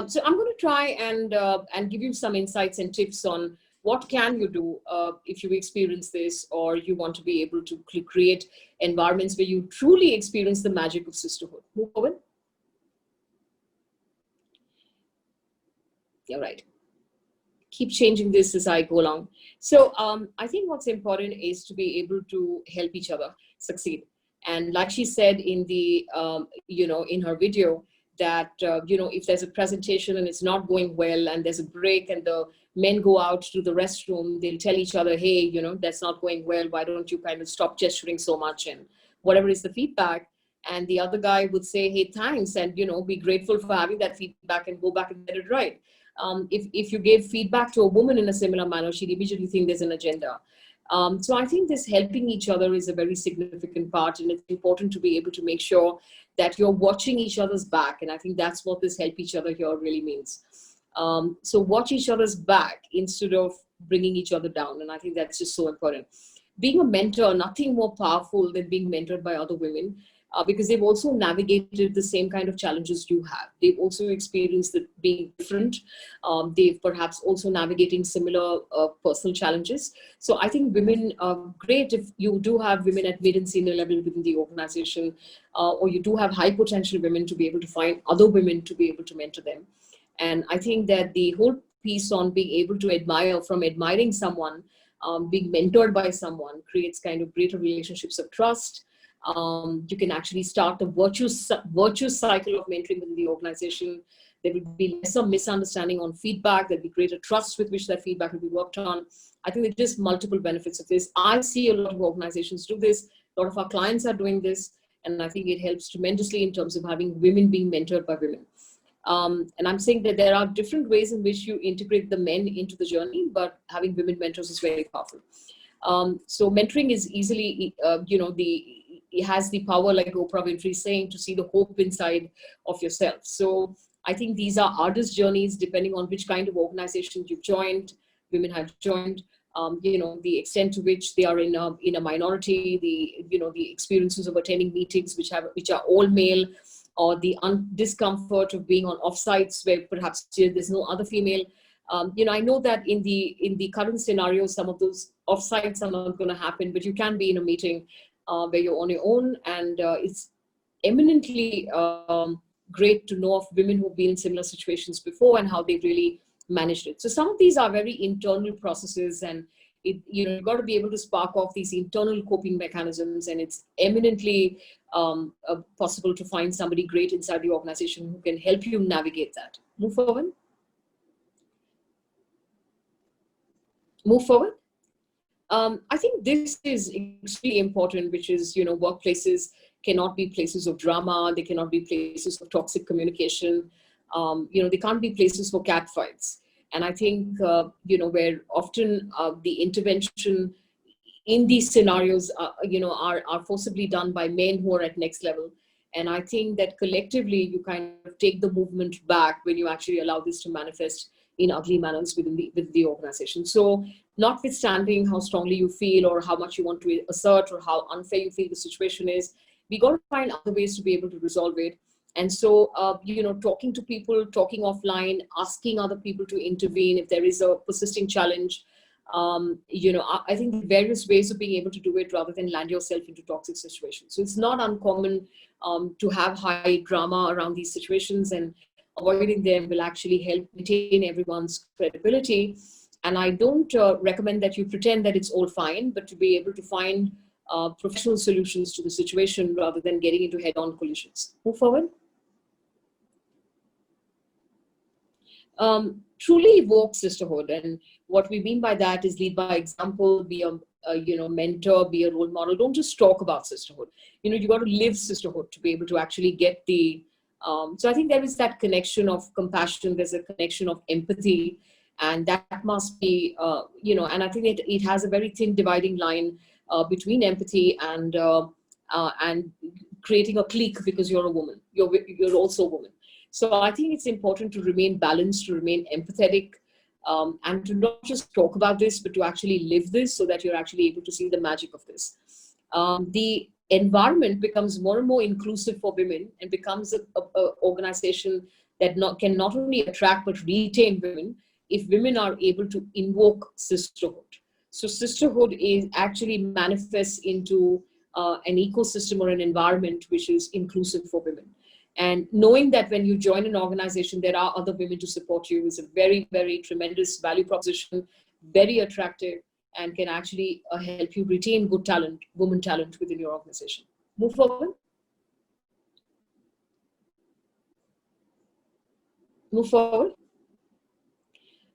So I'm going to try and give you some insights and tips on what can you do if you experience this, or you want to be able to create environments where you truly experience the magic of sisterhood. Move forward. Yeah, right. Keep changing this as I go along. So I think what's important is to be able to help each other succeed. And like she said in the, in her video, that, if there's a presentation and it's not going well and there's a break and the men go out to the restroom, they'll tell each other, hey, that's not going well. Why don't you kind of stop gesturing so much? And whatever is the feedback. And the other guy would say, hey, thanks. And, be grateful for having that feedback and go back and get it right. If you gave feedback to a woman in a similar manner, she'd immediately think there's an agenda. So I think this helping each other is a very significant part, and it's important to be able to make sure that you're watching each other's back. And I think that's what this help each other here really means. So watch each other's back instead of bringing each other down. And I think that's just so important. Being a mentor, nothing more powerful than being mentored by other women. Because they've also navigated the same kind of challenges you have. They've also experienced being different. They've perhaps also navigating similar personal challenges. So I think women are great if you do have women at mid and senior level within the organization, or you do have high potential women, to be able to find other women to be able to mentor them. And I think that the whole piece on being able to admire, from admiring someone, being mentored by someone, creates kind of greater relationships of trust. You can actually start the virtuous cycle of mentoring within the organization. There will be lesser misunderstanding on feedback. There'll be greater trust with which that feedback will be worked on. I think there's just multiple benefits of this. I see a lot of organizations do this. A lot of our clients are doing this. And I think it helps tremendously in terms of having women being mentored by women. And I'm saying that there are different ways in which you integrate the men into the journey, but having women mentors is very powerful. So mentoring is easily, it has the power, like Oprah Winfrey is saying, to see the hope inside of yourself. So I think these are artist journeys, depending on which kind of organization you've joined, women have joined, the extent to which they are in a minority, the experiences of attending meetings which are all male, or the discomfort of being on offsites where perhaps there's no other female. I know that in the current scenario, some of those offsites are not going to happen, but you can be in a meeting where you're on your own, and it's eminently great to know of women who've been in similar situations before and how they've really managed it. So some of these are very internal processes, and you've got to be able to spark off these internal coping mechanisms, and it's eminently possible to find somebody great inside the organization who can help you navigate that. Move forward. Move forward. I think this is extremely important, which is, workplaces cannot be places of drama. They cannot be places of toxic communication. They can't be places for catfights. And I think, where often the intervention in these scenarios, are forcibly done by men who are at next level. And I think that collectively, you kind of take the movement back when you actually allow this to manifest in ugly manners within the organization. So notwithstanding how strongly you feel or how much you want to assert or how unfair you feel the situation is, we got to find other ways to be able to resolve it. And so, talking to people, talking offline, asking other people to intervene if there is a persisting challenge. I think various ways of being able to do it rather than land yourself into toxic situations. So it's not uncommon to have high drama around these situations, and avoiding them will actually help maintain everyone's credibility. And I don't recommend that you pretend that it's all fine, but to be able to find professional solutions to the situation rather than getting into head-on collisions. Move forward. truly evoke sisterhood. And what we mean by that is lead by example, be a mentor, be a role model. Don't just talk about sisterhood. You got to live sisterhood to be able to actually get the. So I think there is that connection of compassion. There's a connection of empathy, and that must be, and I think it has a very thin dividing line between empathy and creating a clique because you're a woman. You're also a woman. So I think it's important to remain balanced, to remain empathetic, and to not just talk about this, but to actually live this so that you're actually able to see the magic of this. The environment becomes more and more inclusive for women and becomes a organization that can not only attract but retain women if women are able to invoke sisterhood. So sisterhood is actually manifests into an ecosystem or an environment which is inclusive for women. And knowing that when you join an organization, there are other women to support you is a very, very tremendous value proposition, very attractive, and can actually help you retain good talent, woman talent within your organization. Move forward. Move forward.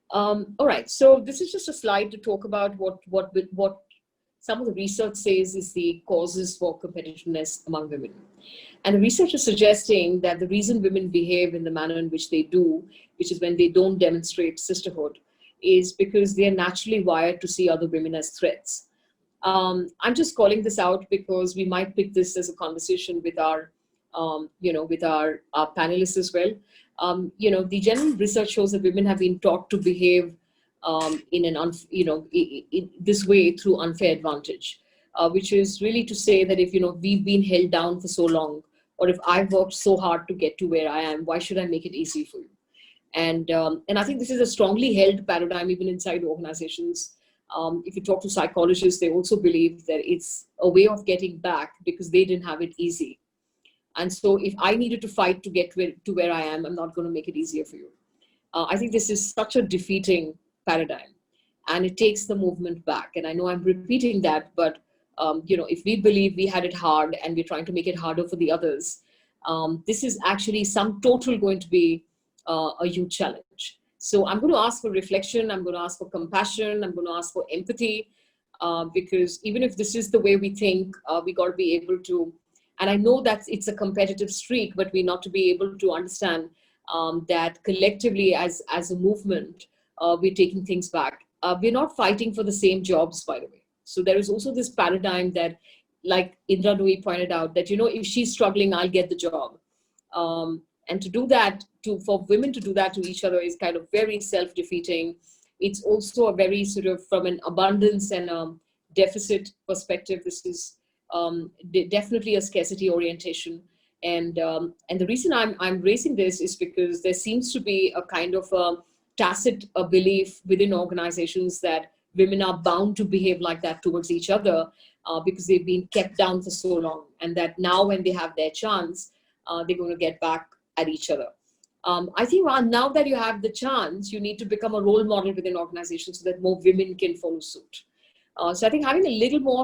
All right. So this is just a slide to talk about what some of the research says is the causes for competitiveness among women. And the research is suggesting that the reason women behave in the manner in which they do, which is when they don't demonstrate sisterhood, is because they are naturally wired to see other women as threats. I'm just calling this out because we might pick this as a conversation with our, our panelists as well. The general research shows that women have been taught to behave in this way through unfair advantage, which is really to say that if we've been held down for so long, or if I've worked so hard to get to where I am, why should I make it easy for you? And I think this is a strongly held paradigm even inside organizations. If you talk to psychologists, they also believe that it's a way of getting back because they didn't have it easy. And so if I needed to fight to get to where I am, I'm not going to make it easier for you. I think this is such a defeating paradigm, and it takes the movement back. And I know I'm repeating that, but if we believe we had it hard and we're trying to make it harder for the others, this is actually sum total going to be a huge challenge. So I'm going to ask for reflection. I'm going to ask for compassion. I'm going to ask for empathy, because even if this is the way we think, we got to be able to. And I know that it's a competitive streak, but we not to be able to understand that collectively as a movement, we're taking things back. We're not fighting for the same jobs, by the way. So there is also this paradigm that, like Indra Nui pointed out, that, if she's struggling, I'll get the job. And to do that, for women to do that to each other is kind of very self-defeating. It's also a very sort of, from an abundance and a deficit perspective, this is definitely a scarcity orientation. And the reason I'm raising this is because there seems to be a kind of a tacit belief within organizations that women are bound to behave like that towards each other because they've been kept down for so long, and that now when they have their chance, they're going to get back at each other. I think now that you have the chance, you need to become a role model within organizations so that more women can follow suit. So I think having a little more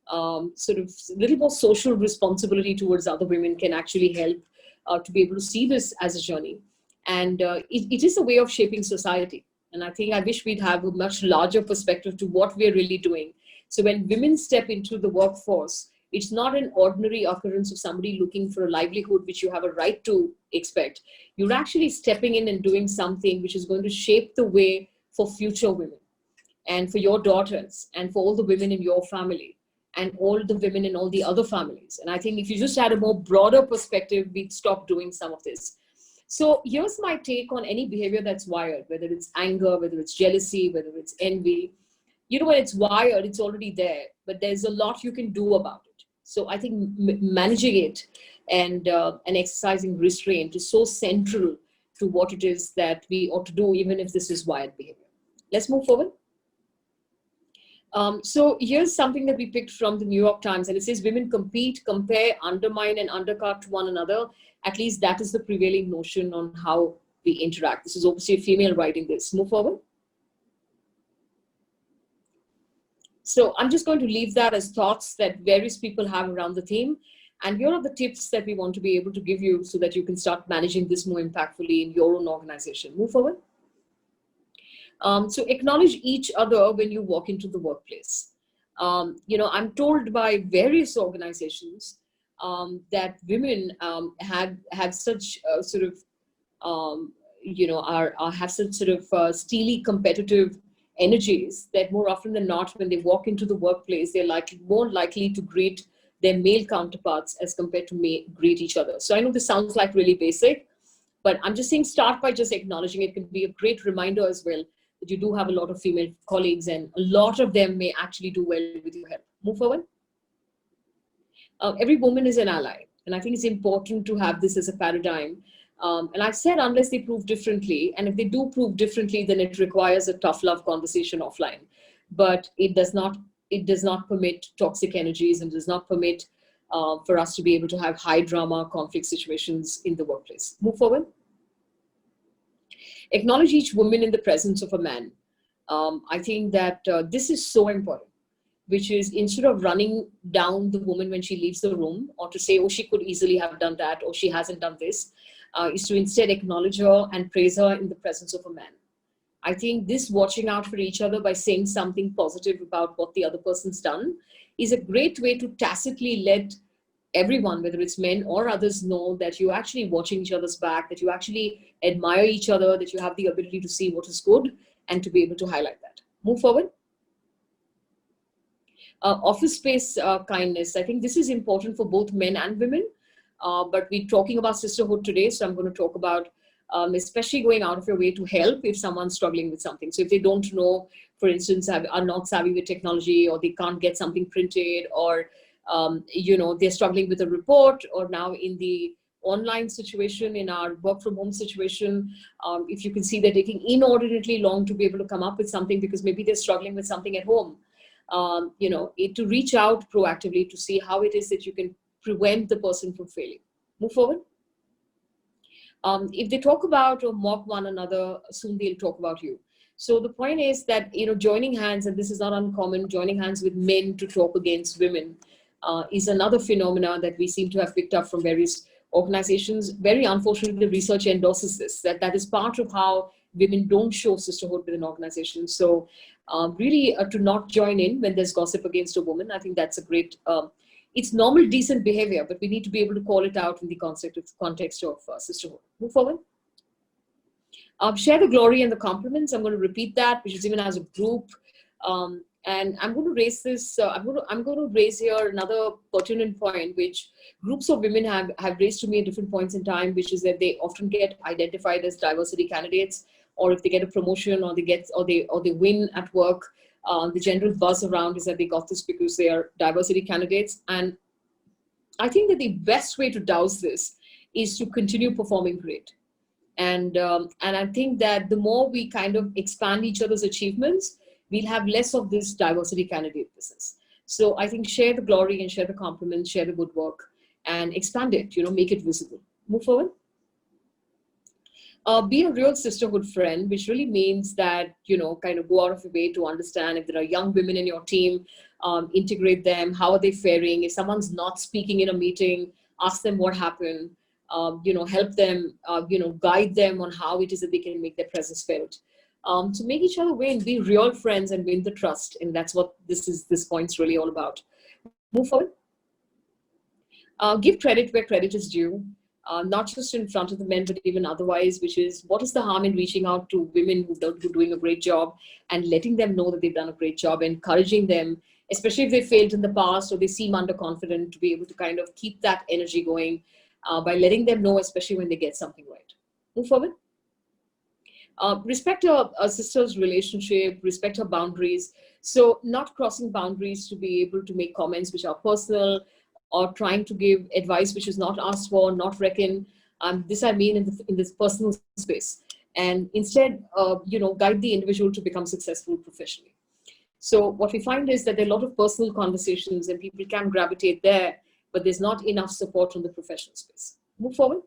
little more social responsibility towards other women can actually help to be able to see this as a journey. And it is a way of shaping society. And I wish we'd have a much larger perspective to what we're really doing. So when women step into the workforce, it's not an ordinary occurrence of somebody looking for a livelihood, which you have a right to expect. You're actually stepping in and doing something which is going to shape the way for future women and for your daughters and for all the women in your family and all the women in all the other families. And I think if you just had a more broader perspective, we'd stop doing some of this. So here's my take on any behavior that's wired, whether it's anger, whether it's jealousy, whether it's envy. When it's wired, it's already there, but there's a lot you can do about it. So I think managing it and exercising restraint is so central to what it is that we ought to do, even if this is wired behavior. Let's move forward. So here's something that we picked from the New York Times, and it says women compete, compare, undermine, and undercut one another. At least that is the prevailing notion on how we interact. This is obviously a female writing this. Move forward. So I'm just going to leave that as thoughts that various people have around the theme. And here are the tips that we want to be able to give you so that you can start managing this more impactfully in your own organization. Move forward. So acknowledge each other when you walk into the workplace. I'm told by various organizations that women have such sort of are have such sort of steely competitive energies that more often than not, when they walk into the workplace, they're more likely to greet their male counterparts as compared to greet each other. So I know this sounds like really basic, but I'm just saying start by just acknowledging it can be a great reminder as well that you do have a lot of female colleagues and a lot of them may actually do well with your help. Move forward. Every woman is an ally. And I think it's important to have this as a paradigm. And I've said unless they prove differently, and if they do prove differently, then it requires a tough love conversation offline. But it does not permit toxic energies and does not permit for us to be able to have high drama conflict situations in the workplace. Move forward. Acknowledge each woman in the presence of a man. I think that this is so important, which is instead of running down the woman when she leaves the room or to say, oh, she could easily have done that or she hasn't done this, is to instead acknowledge her and praise her in the presence of a man. I think this watching out for each other by saying something positive about what the other person's done is a great way to tacitly let everyone, whether it's men or others, know that you're actually watching each other's back, that you actually admire each other, that you have the ability to see what is good and to be able to highlight that. Move forward. Office space kindness. I think this is important for both men and women, but we're talking about sisterhood today, so I'm going to talk about especially going out of your way to help if someone's struggling with something. So if they don't know, for instance, are not savvy with technology, or they can't get something printed, or they're struggling with a report, or now in the online situation, in our work from home situation, if you can see they're taking inordinately long to be able to come up with something because maybe they're struggling with something at home. To reach out proactively to see how it is that you can prevent the person from failing. Move forward. If they talk about or mock one another, soon they'll talk about you. So the point is that, joining hands, and this is not uncommon, joining hands with men to talk against women is another phenomena that we seem to have picked up from various organizations. Very unfortunately, the research endorses this, that is part of how women don't show sisterhood within organizations. So really to not join in when there's gossip against a woman, I think that's a great, it's normal, decent behavior, but we need to be able to call it out in the context of sisterhood. Move forward. Share the glory and the compliments. I'm going to repeat that, which is even as a group. And I'm going to raise this, I'm going to raise here another pertinent point, which groups of women have raised to me at different points in time, which is that they often get identified as diversity candidates, or if they get a promotion or they win at work, the general buzz around is that they got this because they are diversity candidates. And I think that the best way to douse this is to continue performing great. And I think that the more we kind of expand each other's achievements, we'll have less of this diversity candidate business. So I think share the glory and share the compliments, share the good work, and expand it, make it visible. Move forward. Be a real sisterhood friend, which really means that, kind of go out of your way to understand if there are young women in your team, integrate them, how are they faring? If someone's not speaking in a meeting, ask them what happened, help them, guide them on how it is that they can make their presence felt. To make each other win, be real friends and win the trust. And that's what this point's really all about. Move forward. Give credit where credit is due. Not just in front of the men, but even otherwise, which is what is the harm in reaching out to women who are doing a great job and letting them know that they've done a great job, encouraging them, especially if they failed in the past or they seem underconfident, to be able to kind of keep that energy going by letting them know, especially when they get something right. Move forward. Respect a sister's relationship, respect her boundaries. So not crossing boundaries to be able to make comments which are personal, or trying to give advice which is not asked for, not reckoned. This I mean in this personal space. And instead, guide the individual to become successful professionally. So what we find is that there are a lot of personal conversations and people can gravitate there, but there's not enough support on the professional space. Move forward.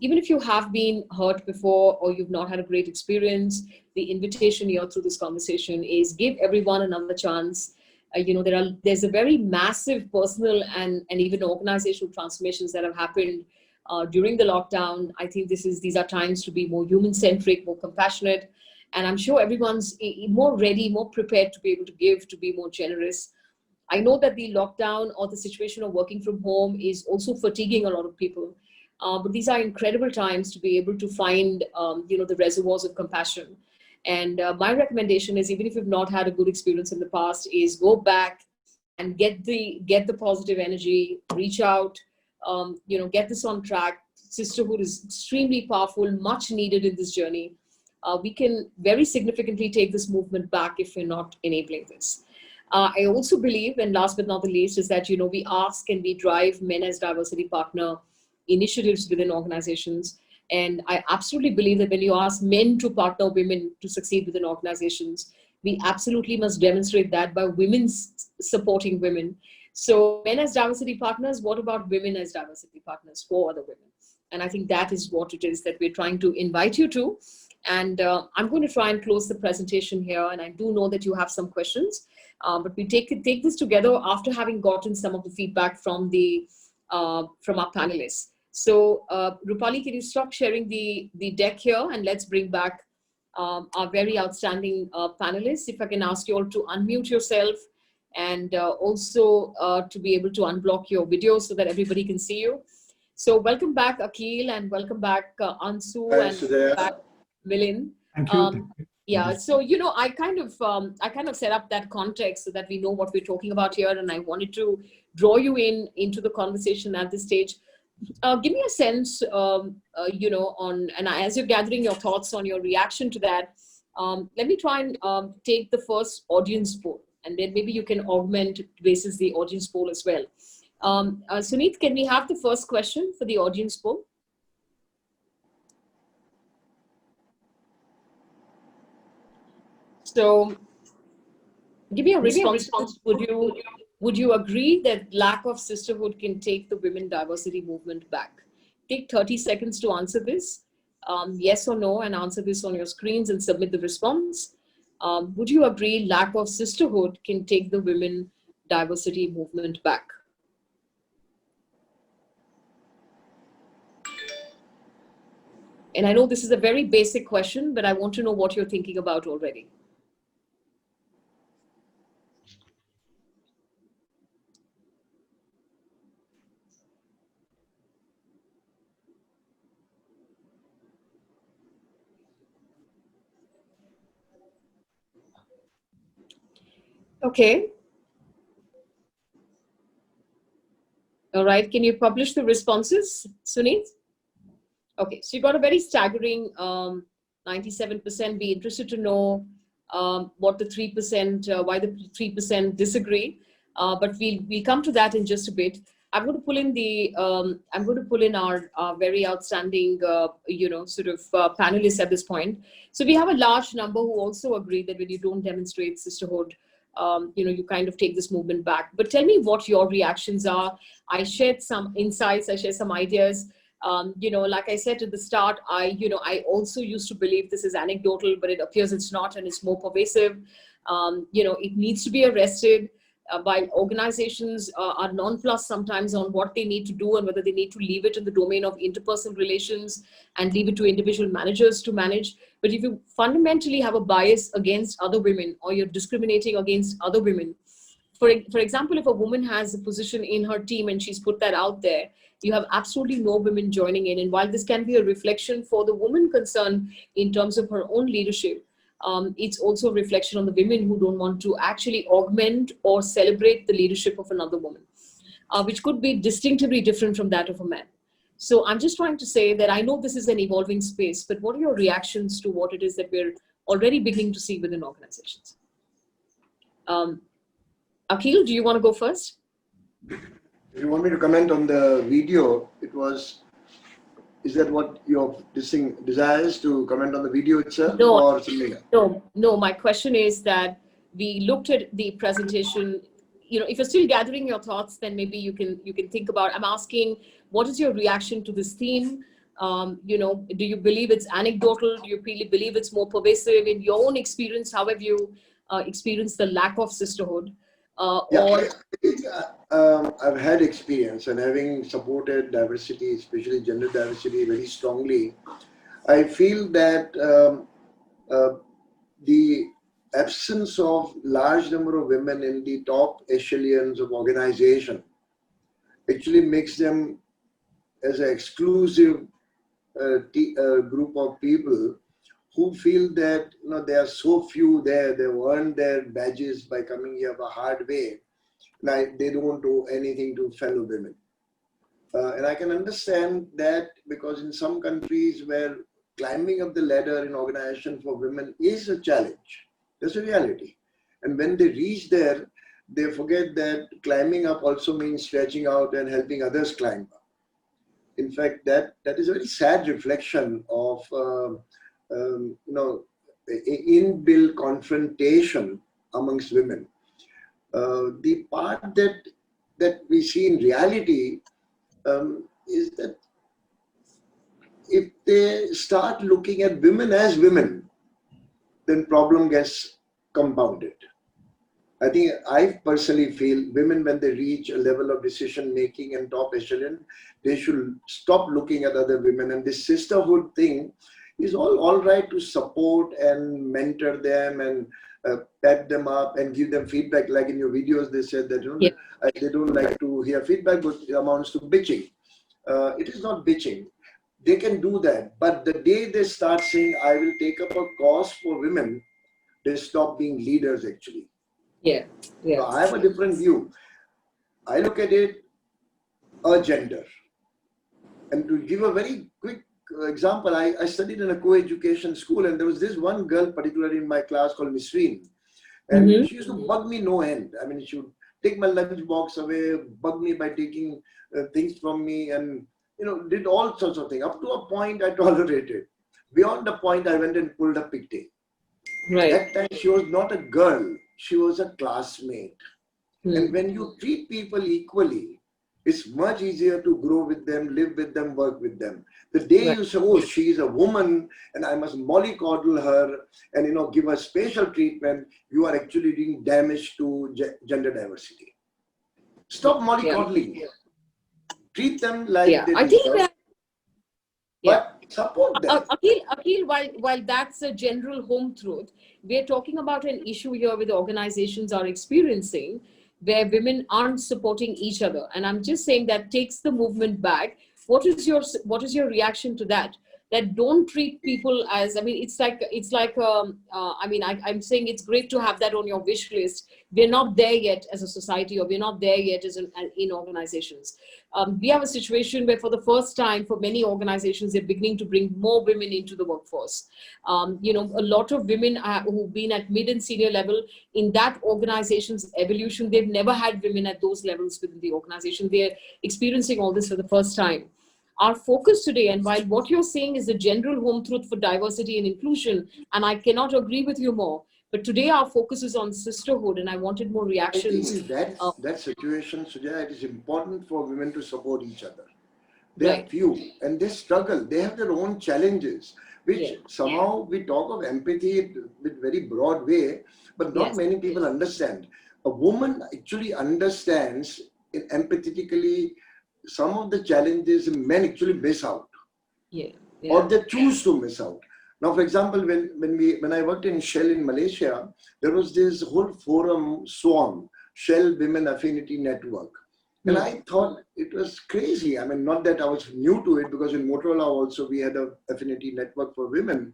Even if you have been hurt before or you've not had a great experience, the invitation here through this conversation is give everyone another chance. There's a very massive personal and even organizational transformations that have happened during the lockdown. I think these are times to be more human centric, more compassionate, and I'm sure everyone's more ready, more prepared to be able to give, to be more generous. I know that the lockdown or the situation of working from home is also fatiguing a lot of people. But these are incredible times to be able to find, the reservoirs of compassion. And my recommendation is, even if you've not had a good experience in the past, is go back and get the positive energy, reach out, get this on track. Sisterhood is extremely powerful, much needed in this journey. We can very significantly take this movement back if we're not enabling this. I also believe, and last but not the least, is that we ask and we drive men as diversity partner initiatives within organizations. And I absolutely believe that when you ask men to partner women to succeed within organizations, we absolutely must demonstrate that by women supporting women. So men as diversity partners, what about women as diversity partners for other women? And I think that is what it is that we're trying to invite you to. And I'm going to try and close the presentation here. And I do know that you have some questions, but we take this together after having gotten some of the feedback from from our panelists. So Rupali, can you stop sharing the deck here, and let's bring back our very outstanding panelists. If I can ask you all to unmute yourself, and also to be able to unblock your video so that everybody can see you. So welcome back, Akhil, and welcome back, Ansu, and back, Milind. Thank you. Yeah, so I kind of set up that context so that we know what we're talking about here, and I wanted to draw you into the conversation at this stage. Give me a sense, on, and as you're gathering your thoughts on your reaction to that, let me try and take the first audience poll, and then maybe you can augment basis the audience poll as well. Suneet, can we have the first question for the audience poll? So give me a response. Would you agree that lack of sisterhood can take the women diversity movement back? Take 30 seconds to answer this. Yes or no, and answer this on your screens and submit the response. Would you agree lack of sisterhood can take the women diversity movement back? And I know this is a very basic question, but I want to know what you're thinking about already. Okay. All right. Can you publish the responses, Suneet? Okay. So you got a very staggering 97%. Be interested to know what the 3%, why the 3% disagree. But we'll come to that in just a bit. I'm going to pull in our very outstanding, panelists at this point. So we have a large number who also agree that when you don't demonstrate sisterhood, you kind of take this movement back. But tell me what your reactions are. I shared some insights. I shared some ideas. Like I said at the start, I also used to believe this is anecdotal, but it appears it's not, and it's more pervasive. It needs to be arrested. While organizations are nonplussed sometimes on what they need to do and whether they need to leave it in the domain of interpersonal relations and leave it to individual managers to manage. But if you fundamentally have a bias against other women, or you're discriminating against other women, for example, if a woman has a position in her team and she's put that out there, you have absolutely no women joining in. And while this can be a reflection for the woman concerned in terms of her own leadership, it's also a reflection on the women who don't want to actually augment or celebrate the leadership of another woman, which could be distinctively different from that of a man. So I'm just trying to say that I know this is an evolving space, but what are your reactions to what it is that we're already beginning to see within organizations? Akhil, do you want to go first? If you want me to comment on the video, is that what your desires to comment on the video itself? No, or something else? No. My question is that we looked at the presentation. If you're still gathering your thoughts, then maybe you can think about. I'm asking, what is your reaction to this theme? Do you believe it's anecdotal? Do you really believe it's more pervasive? In your own experience, how have you experienced the lack of sisterhood? Yeah, or I think I've had experience, and having supported diversity, especially gender diversity, very strongly, I feel that uh, the absence of large number of women in the top echelons of organization actually makes them as an exclusive group of people who feel that there are so few there, they've earned their badges by coming here the hard way, like they don't do anything to fellow women. And I can understand that because in some countries where climbing up the ladder in organization for women is a challenge, that's a reality. And when they reach there, they forget that climbing up also means stretching out and helping others climb up. In fact, that is a very sad reflection of inbuilt confrontation amongst women. The part that we see in reality is that if they start looking at women as women, then problem gets compounded. I think I personally feel women, when they reach a level of decision making and top echelon, they should stop looking at other women. And this sisterhood thing is all right to support and mentor them and pat them up and give them feedback. Like in your videos, they said that yeah, they don't like to hear feedback, but it amounts to bitching. It is not bitching. They can do that, but the day they start saying, "I will take up a cause for women," they stop being leaders actually. yeah, So yeah, I have a different view. I look at it a gender. And to give a very quick example, I studied in a co-education school, and there was this one girl, particularly in my class, called Miss Reen. And mm-hmm. she used to bug me no end. I mean, she would take my lunch box away, bug me by taking things from me, and did all sorts of things. Up to a point, I tolerated. Beyond the point, I went and pulled a pigtail. Right. That time, she was not a girl; she was a classmate. And Hmm. when you treat people equally, it's much easier to grow with them, live with them, work with them. The day Right. you say, "Oh, she is a woman and I must mollycoddle her and give her special treatment," you are actually doing damage to gender diversity. Stop Yeah. mollycoddling. Treat them like Yeah. they I think deserve, that, yeah. but support them. Akhil, while that's a general home truth, we're talking about an issue here where the organizations are experiencing where women aren't supporting each other. And I'm just saying that takes the movement back. What is your reaction to that? That don't treat people as, I mean, I'm saying it's great to have that on your wish list. We're not there yet as a society, or we're not there yet as in organizations. We have a situation where for the first time for many organizations, they're beginning to bring more women into the workforce. A lot of women who've been at mid and senior level in that organization's evolution, they've never had women at those levels within the organization. They're experiencing all this for the first time. Our focus today, and while what you're saying is the general home truth for diversity and inclusion, and I cannot agree with you more, but today our focus is on sisterhood, and I wanted more I think reactions. in that situation, Sujaya, it is important for women to support each other. They are Right. few and they struggle. They have their own challenges, which Yeah. somehow we talk of empathy with very broad way, but not Yes. many people understand. A woman actually understands empathetically some of the challenges men actually miss out, Yeah. or Yeah. they choose to miss out. Now, for example, when I worked in Shell in Malaysia, there was this whole forum, SWAN, Shell Women Affinity Network. And Hmm. I thought it was crazy. I mean, not that I was new to it, because in Motorola also we had a affinity network for women,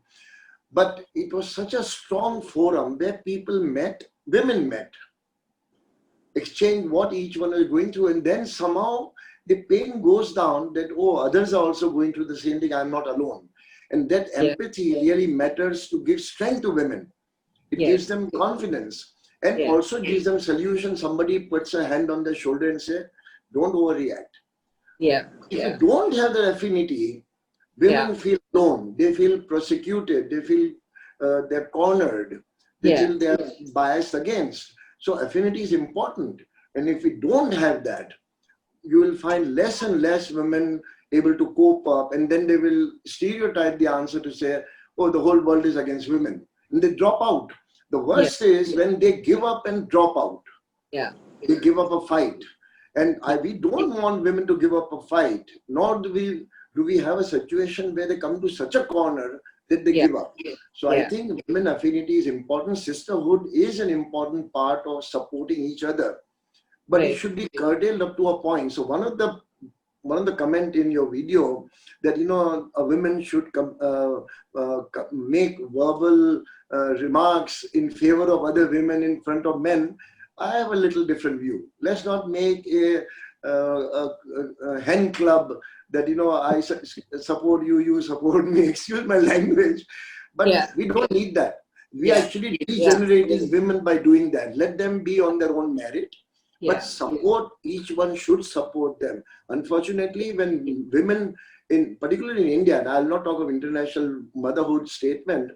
but it was such a strong forum where people met, women met, exchanged what each one is going through, and then somehow the pain goes down that, oh, others are also going through the same thing, I'm not alone. And that Yeah. empathy really matters to give strength to women. It gives Yes. them confidence and Yeah. also gives them solution. Somebody puts a hand on their shoulder and say, don't overreact. Yeah. If you Yeah. don't have that affinity, Yeah. women feel alone, they feel persecuted, they feel they're cornered, they Yeah. feel they're biased against. So affinity is important. And if we don't have that, you will find less and less women able to cope up, and then they will stereotype the answer to say, oh, the whole world is against women. And they drop out. The Yeah. worst is when they give up and drop out. Yeah. They give up a fight. And we don't want women to give up a fight, nor do we have a situation where they come to such a corner that they give up. So I think women affinity is important. Sisterhood is an important part of supporting each other, but it should be curtailed up to a point. So one of the comment in your video that a women should make verbal remarks in favor of other women in front of men. I have a little different view. Let's not make a hen club that I support you, you support me. Excuse my language, but we don't need that. We are actually degenerating women by doing that. Let them be on their own merit. But support, each one should support them. Unfortunately, when women, particularly in India, and I'll not talk of international motherhood statement,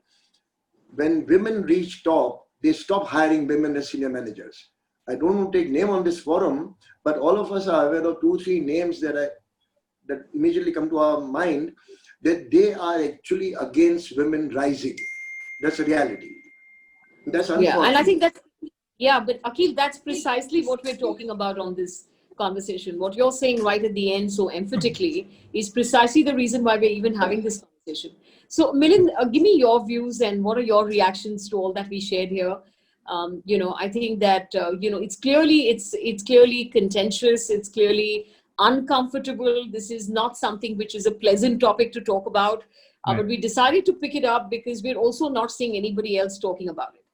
when women reach top, they stop hiring women as senior managers. I don't want to take name on this forum, but all of us are aware of 2-3 names that immediately come to our mind, that they are actually against women rising. That's a reality. That's unfortunate. Yeah, and I think that's, but Akhil, that's precisely what we're talking about on this conversation. What you're saying right at the end so emphatically is precisely the reason why we're even having this conversation. So Milind, give me your views and what are your reactions to all that we shared here. I think that it's clearly contentious. It's clearly uncomfortable. This is not something which is a pleasant topic to talk about. But we decided to pick it up because we're also not seeing anybody else talking about it.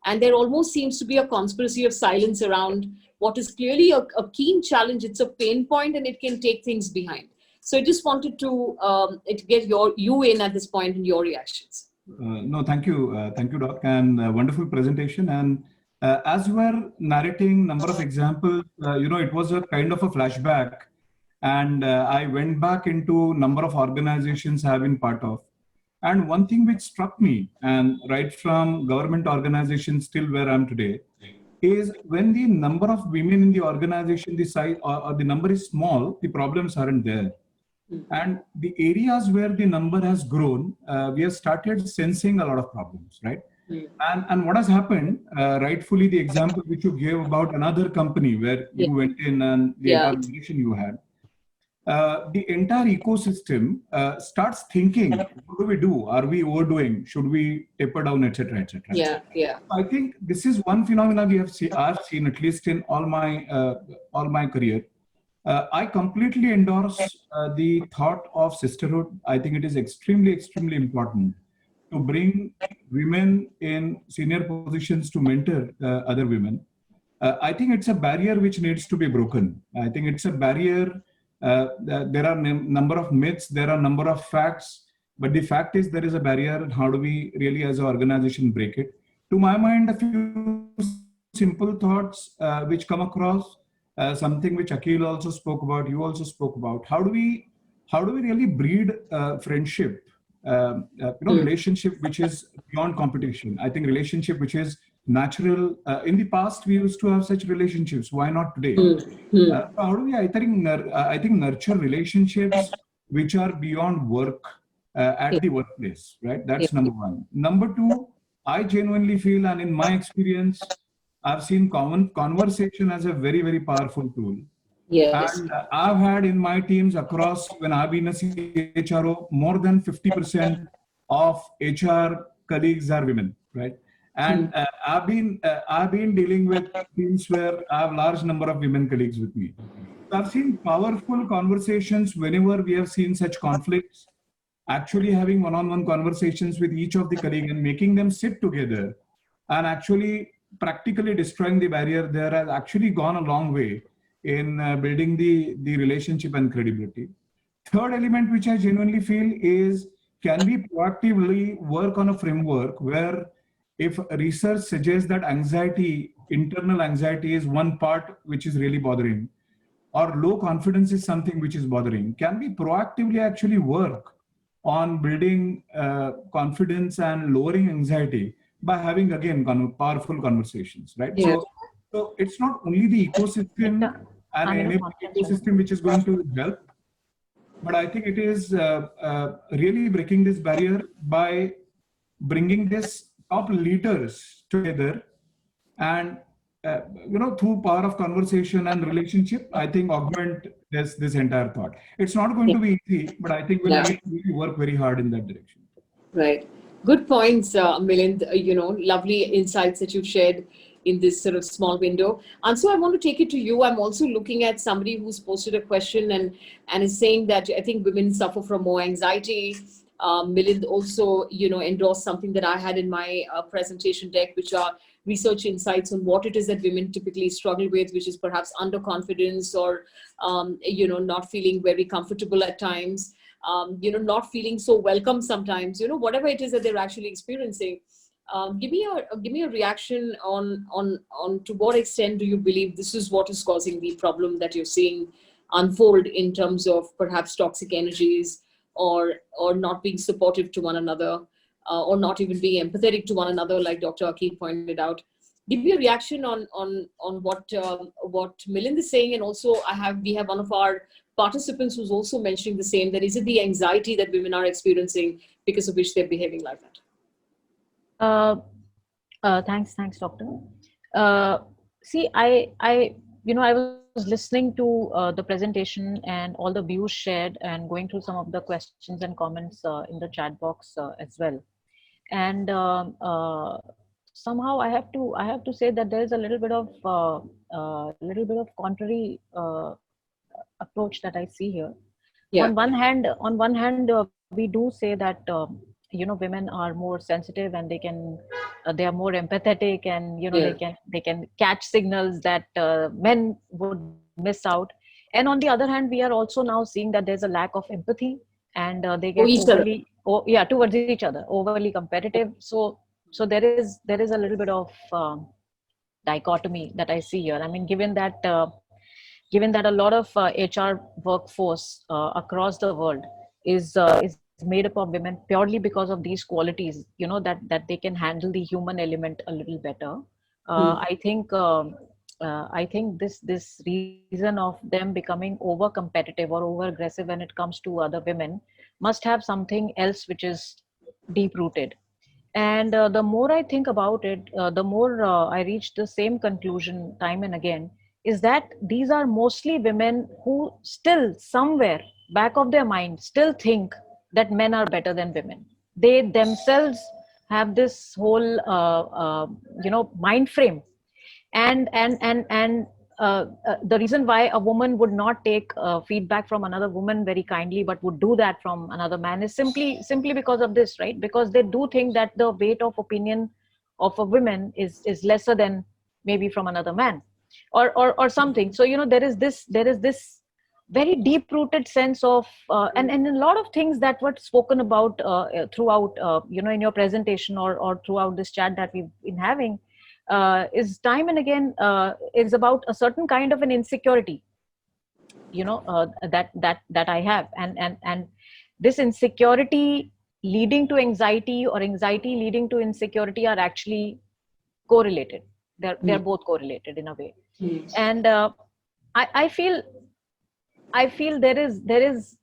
And there almost seems to be a conspiracy of silence around what is clearly a keen challenge. It's a pain point and it can take things behind. So I just wanted to get you in at this point and your reactions. No, thank you, Doc, and wonderful presentation. And as you were narrating number of examples, it was a kind of a flashback, and I went back into number of organizations I have been part of. And one thing which struck me, and right from government organizations till where I am today, is when the number of women in the organization, the size or the number is small, the problems aren't there. And the areas where the number has grown, we have started sensing a lot of problems, right? And what has happened, rightfully the example which you gave about another company where you went in and the organization you had, the entire ecosystem starts thinking, what do we do? Are we overdoing? Should we taper down, etc., etc.? I think this is one phenomenon we have I've seen at least in all my career. I completely endorse the thought of sisterhood. I think it is extremely, extremely important to bring women in senior positions to mentor other women. I think it's a barrier which needs to be broken. I think it's a barrier. There are number of myths, there are number of facts, but the fact is there is a barrier, and how do we really as an organization break it? To my mind, a few simple thoughts which come across, something which Akhil also spoke about, you also spoke about. How do we really breed friendship, relationship which is beyond competition? I think relationship which is natural. In the past, we used to have such relationships. Why not today? How do we, I think, nurture relationships which are beyond work at the workplace, right? That's number one. Number two, I genuinely feel, and in my experience, I've seen conversation as a very, very powerful tool. And I've had in my teams across, when I've been a CHRO, more than 50% of HR colleagues are women, right? And I've been dealing with teams where I have large number of women colleagues with me. So I've seen powerful conversations whenever we have seen such conflicts, actually having one-on-one conversations with each of the colleagues and making them sit together and actually practically destroying the barrier there has actually gone a long way in building the relationship and credibility. Third element which I genuinely feel is, can we proactively work on a framework where if research suggests that anxiety, internal anxiety is one part which is really bothering, or low confidence is something which is bothering, can we proactively actually work on building confidence and lowering anxiety by having, again, powerful conversations, right? So it's not only the ecosystem and enabling ecosystem which is going to help, but I think it is really breaking this barrier by bringing this top leaders together and through power of conversation and relationship, I think augment this entire thought. It's not going to be easy, but I think we'll Yeah. need to really work very hard in that direction. Right. Good points, Milind. Lovely insights that you shared in this sort of small window. And so I want to take it to you. I'm also looking at somebody who's posted a question and is saying that I think women suffer from more anxiety. Milind also, endorsed something that I had in my presentation deck, which are research insights on what it is that women typically struggle with, which is perhaps underconfidence or, not feeling very comfortable at times. Not feeling so welcome sometimes, whatever it is that they're actually experiencing. Give me a reaction on to what extent do you believe this is what is causing the problem that you're seeing unfold in terms of perhaps toxic energies or not being supportive to one another, or not even being empathetic to one another, like Dr. Akil pointed out. Give me a reaction on what Milind is saying, and also we have one of our participants who's also mentioning the same, that is it the anxiety that women are experiencing because of which they're behaving like that? Thanks, Doctor. See, I was listening to the presentation and all the views shared and going through some of the questions and comments in the chat box as well. And somehow I have to say that there is a little bit of contrary approach that I see here. Yeah. On one hand, we do say that women are more sensitive and they are more empathetic, and they can catch signals that men would miss out. And on the other hand, we are also now seeing that there's a lack of empathy, and they get each other. towards each other, overly competitive. So there is a little bit of dichotomy that I see here. I mean, given that a lot of HR workforce across the world is made up of women purely because of these qualities, that they can handle the human element a little better. I think this reason of them becoming over competitive or over aggressive when it comes to other women must have something else which is deep rooted. And the more I think about it, the more I reach the same conclusion time and again, is that these are mostly women who still somewhere back of their mind still think that men are better than women. They themselves have this whole mind frame, and the reason why a woman would not take feedback from another woman very kindly but would do that from another man is simply because of this, right? Because they do think that the weight of opinion of a woman is lesser than maybe from another man, or something. So there is this very deep rooted sense of and a lot of things that were spoken about throughout in your presentation or throughout this chat that we've been having, is time and again is about a certain kind of an insecurity, that I have, and this insecurity leading to anxiety or anxiety leading to insecurity are actually correlated. They're both correlated in a way. And I feel there is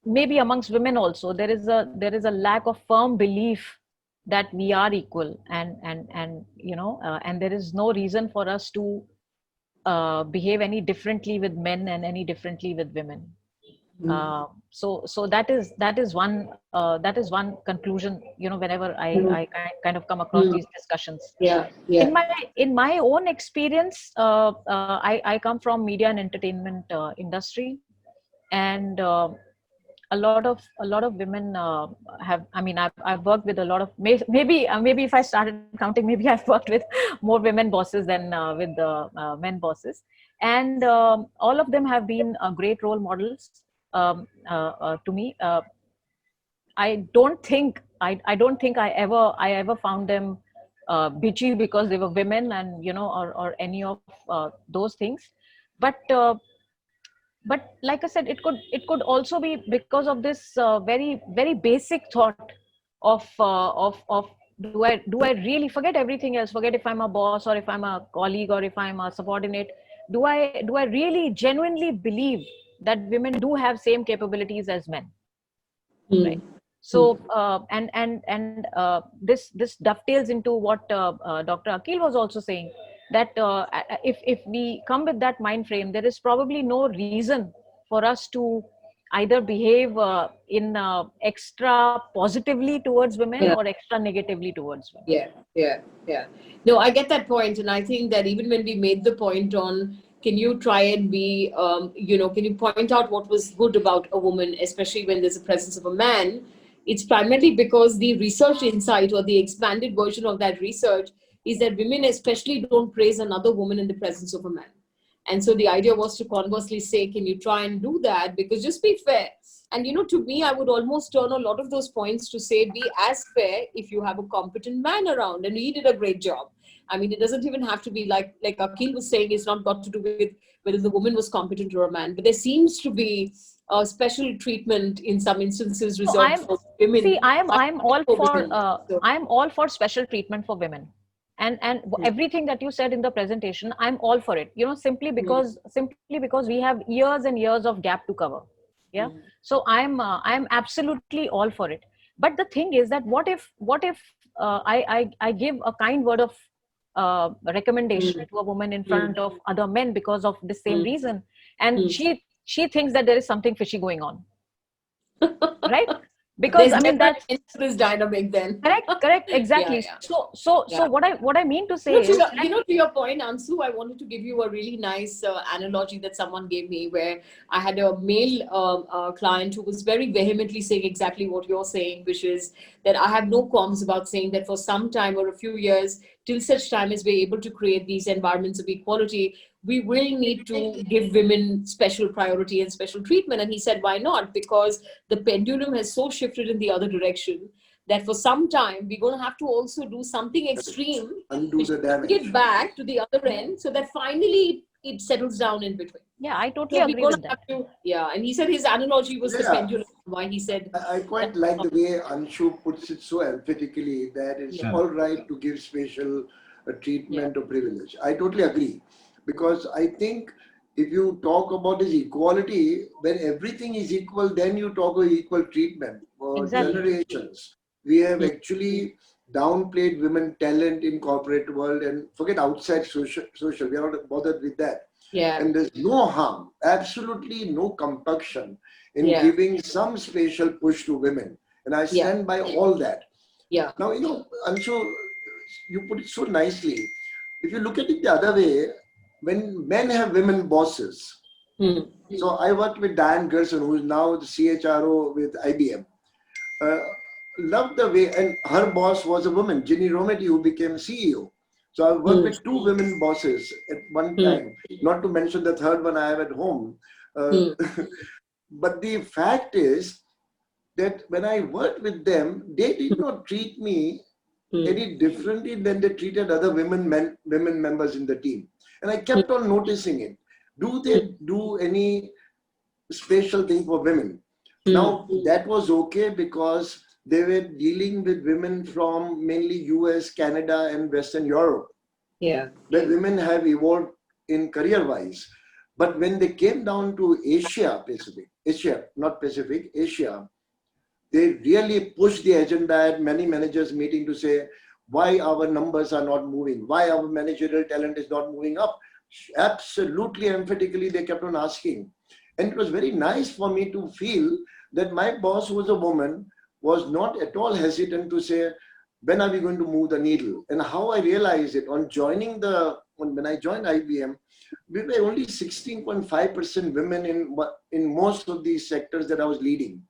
maybe amongst women also there is a lack of firm belief that we are equal, and there is no reason for us to behave any differently with men and any differently with women. So that is one conclusion, whenever I kind of come across these discussions. Yeah. In my own experience, I come from media and entertainment industry, and a lot of women have. I mean, I've worked with a lot of, maybe if I started counting, maybe I've worked with more women bosses than with the men bosses, and all of them have been great role models to me. I don't think I ever found them bitchy because they were women, and or any of those things. But but like I said, it could also be because of this very very basic thought of do I really forget everything else, forget if I'm a boss or if I'm a colleague or if I'm a subordinate, do I really genuinely believe that women do have same capabilities as men, right? So this dovetails into what Dr. Akil was also saying, that if we come with that mind frame, there is probably no reason for us to either behave in extra positively towards women Yeah. or extra negatively towards women. Yeah, yeah, yeah. No, I get that point, and I think that even when we made the point on, can you try and be, can you point out what was good about a woman, especially when there's a presence of a man? It's primarily because the research insight or the expanded version of that research is that women, especially, don't praise another woman in the presence of a man. And so the idea was to conversely say, can you try and do that? Because just be fair. And to me, I would almost turn a lot of those points to say, be as fair if you have a competent man around. And he did a great job. I mean, it doesn't even have to be like Akhil was saying, it's not got to do with whether the woman was competent or a man. But there seems to be a special treatment in some instances So reserved for women. I'm all for Women. So, I'm all for special treatment for women, and everything that you said in the presentation, I'm all for it. Simply because we have years and years of gap to cover. Yeah. So I'm absolutely all for it. But the thing is that what if I give a kind word of recommendation to a woman in front of other men because of the same reason, and she thinks that there is something fishy going on, right? Because there's I mean never that's end to this dynamic then. correct, Yeah, exactly. yeah. So what I mean to say is To your point, Ansu, I wanted to give you a really nice analogy that someone gave me, where I had a male client who was very vehemently saying exactly what you're saying, which is that I have no qualms about saying that for some time or a few years, till such time as we're able to create these environments of equality, we will need to give women special priority and special treatment. And he said, why not? Because the pendulum has so shifted in the other direction that for some time we're going to have to also do something extreme, Undo which the is bring damage. it back to the other end, so that finally it settles down in between. yeah, I totally So we're agree going with to that. have to, yeah. And he said his analogy was the Yeah, pendulum. Why he said I that. quite like the way Anshu puts it so emphatically that it's Yeah. all right to give special Yeah. treatment or privilege. I totally agree, because I think if you talk about this equality, when everything is equal, then you talk of equal treatment. For Exactly. generations, we have actually downplayed women talent in corporate world, and forget outside social. We are not bothered with that. Yeah. And there's no harm, absolutely no compunction in Yeah. giving some special push to women. And I Yeah. stand by all that. Yeah. Now, Anshu, you put it so nicely. If you look at it the other way, when men have women bosses, so I worked with Diane Gerson, who is now the CHRO with IBM. Loved the way, and her boss was a woman, Ginny Rometty, who became CEO. So I worked with two women bosses at one time, not to mention the third one I have at home. But the fact is that when I worked with them, they did not treat me any differently than they treated other women members in the team. And I kept on noticing it. Do they do any special thing for women? Now, that was okay because they were dealing with women from mainly US, Canada, and Western Europe, Yeah. where women have evolved in career-wise. But when they came down to Asia, they really pushed the agenda at many managers meeting to say why our numbers are not moving, why our managerial talent is not moving up. Absolutely emphatically, they kept on asking. And it was very nice for me to feel that my boss, who was a woman, was not at all hesitant to say, when are we going to move the needle? And how I realized it on joining when I joined IBM, we were only 16.5% women in most of these sectors that I was leading.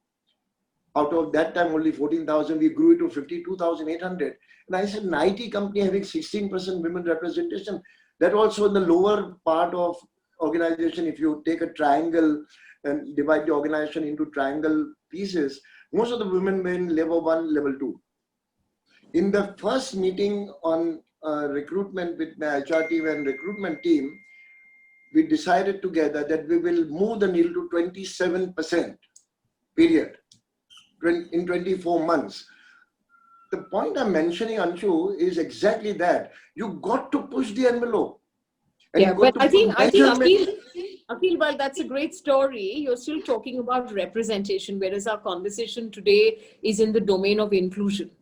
Out of that time, only 14,000, we grew it to 52,800. And I said, an IT company having 16% women representation, that also in the lower part of organization, if you take a triangle and divide the organization into triangle pieces, most of the women were in level 1, level 2. In the first meeting on recruitment with my HR team and recruitment team, we decided together that we will move the needle to 27%, period, in 24 months. The point I'm mentioning, Anshu, is exactly that. You got to push the envelope. And Yeah, but I think measurement. Akhil, while that's a great story, you're still talking about representation, whereas our conversation today is in the domain of inclusion.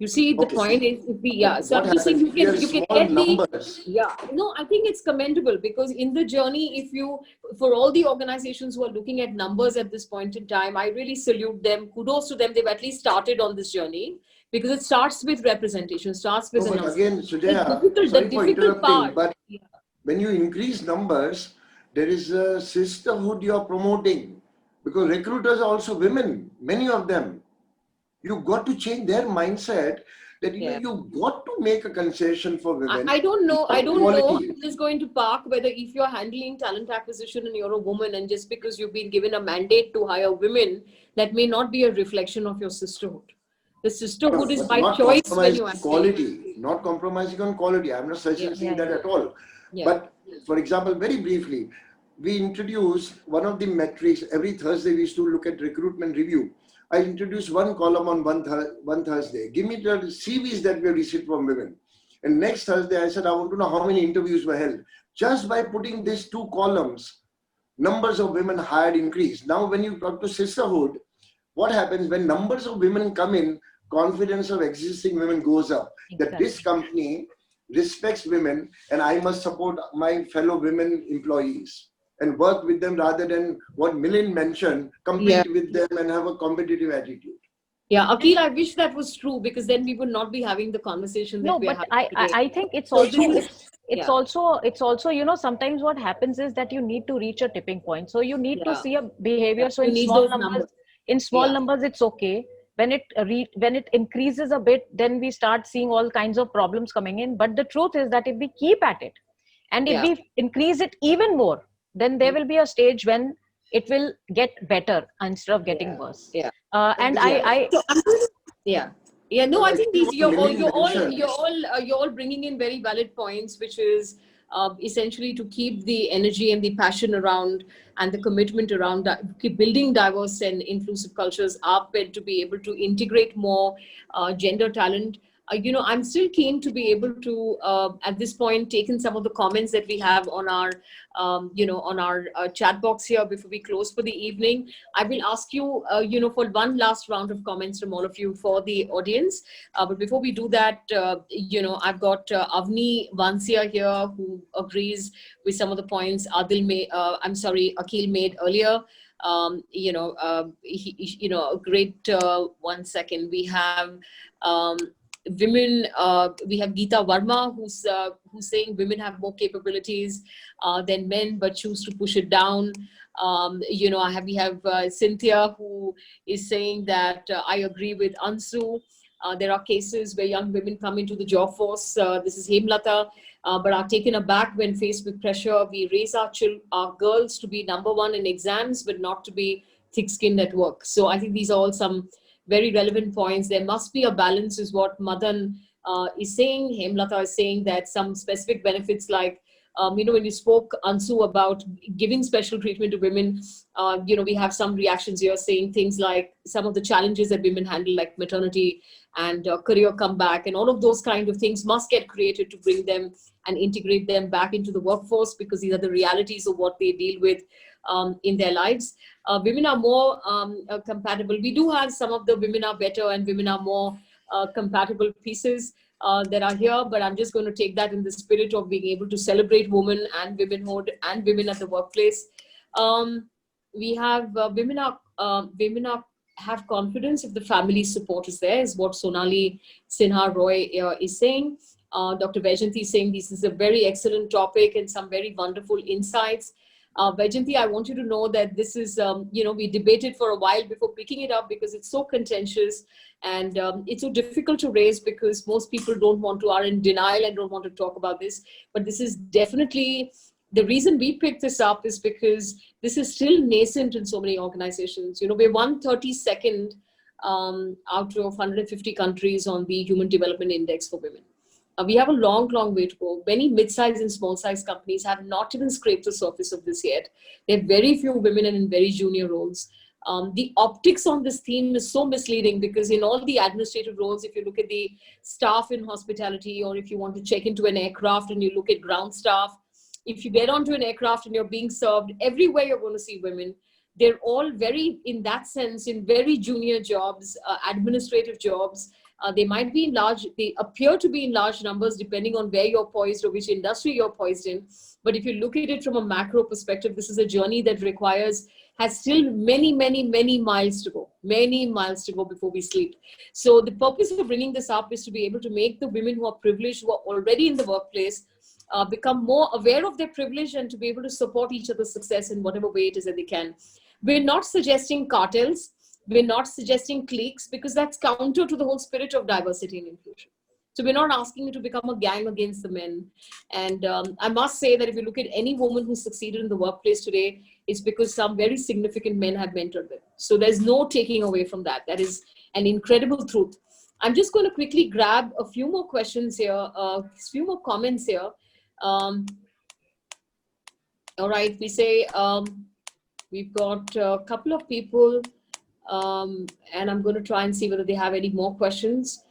You see, the Okay, so point is, if we, yeah. So what I'm just saying, happens if we are you can small get the, numbers? yeah. No, I think it's commendable, because in the journey, if you, for all the organizations who are looking at numbers at this point in time, I really salute them. Kudos to them. They've at least started on this journey, because it starts with representation, starts with No, an but answer. again, The sorry for difficult interrupting, part. but Yeah. when you increase numbers, there is a sisterhood you are promoting, because recruiters are also women, many of them. You got to change their mindset that Yeah. you got to make a concession for women. I don't know. I don't know Equality. who is going to park, whether if you're handling talent acquisition and you're a woman, and just because you've been given a mandate to hire women, that may not be a reflection of your sisterhood. The sisterhood is But by not choice when compromising you actually. quality, not compromising on quality. I'm not suggesting that at all. Yeah. But for example, very briefly, we introduced one of the metrics. Every Thursday, we used to look at recruitment review. I introduced one column on one Thursday. Give me the CVs that we received from women. And next Thursday, I said, I want to know how many interviews were held. Just by putting these two columns, numbers of women hired increased. Now, when you talk to sisterhood, what happens when numbers of women come in, confidence of existing women goes up. That this company respects women, and I must support my fellow women employees and work with them rather than what Milind mentioned, compete with them and have a competitive attitude. Yeah, Akhil, I wish that was true, because then we would not be having the conversation that No, we are but having today. I think it's So also this is, it's also, you know, sometimes what happens is that you need to reach a tipping point. So you need to see a behavior. So you in need small those numbers, numbers. it's okay. When it increases a bit, then we start seeing all kinds of problems coming in. But the truth is that if we keep at it, and if we increase it even more, then there will be a stage when it will get better instead of getting worse. Yeah. And So I'm going to, yeah. No, I think these What Milind mentioned. you're all bringing in very valid points, which is essentially to keep the energy and the passion around, and the commitment around keep building diverse and inclusive cultures up, and to be able to integrate more gender talent. I'm still keen to be able to, at this point, take in some of the comments that we have on our, on our chat box here before we close for the evening. I will ask you, for one last round of comments from all of you for the audience. But before we do that, I've got Avni Vansia here, who agrees with some of the points Akhil made earlier. A great, 1 second. We have women, we have Geeta Verma, who's saying women have more capabilities than men, but choose to push it down. We have Cynthia, who is saying that I agree with Ansu. There are cases where young women come into the job force. This is Hemlata, but are taken aback when faced with pressure. We raise our girls to be number one in exams, but not to be thick-skinned at work. So I think these are all some very relevant points. There must be a balance, is what Madan is saying. Hemlata is saying that some specific benefits, like when you spoke, Ansu, about giving special treatment to women, we have some reactions here saying things like some of the challenges that women handle, like maternity and career comeback, and all of those kind of things must get created to bring them and integrate them back into the workforce, because these are the realities of what they deal with in their lives. Women are more compatible. We do have some of the women are better and women are more compatible pieces that are here, but I'm just going to take that in the spirit of being able to celebrate women and womenhood and women at the workplace. We have women are have confidence if the family support is there, is what Sonali Sinha Roy is saying. Dr. Vaijanti is saying this is a very excellent topic and some very wonderful insights. Vaijanti, I want you to know that this is, we debated for a while before picking it up, because it's so contentious and it's so difficult to raise, because most people are in denial and don't want to talk about this. But this is definitely, the reason we picked this up is because this is still nascent in so many organizations. We're 132nd out of 150 countries on the Human Development Index for women. We have a long, long way to go. Many mid-sized and small-sized companies have not even scraped the surface of this yet. There are very few women in very junior roles. The optics on this theme is so misleading, because in all the administrative roles, if you look at the staff in hospitality, or if you want to check into an aircraft and you look at ground staff, if you get onto an aircraft and you're being served, everywhere you're going to see women. They're all very, in that sense, in very junior jobs, administrative jobs. They might be in large, they appear to be in large numbers depending on where you're poised or which industry you're poised in. But if you look at it from a macro perspective, this is a journey that has still many miles to go, many miles to go before we sleep. So the purpose of bringing this up is to be able to make the women who are privileged, who are already in the workplace, become more aware of their privilege and to be able to support each other's success in whatever way it is that they can. We're not suggesting cartels. We're not suggesting cliques, because that's counter to the whole spirit of diversity and inclusion. So we're not asking you to become a gang against the men. And I must say that if you look at any woman who succeeded in the workplace today, it's because some very significant men have mentored them. So there's no taking away from that. That is an incredible truth. I'm just going to quickly grab a few more questions here, a few more comments here. All right, we've got a couple of people, and I'm going to try and see whether they have any more questions.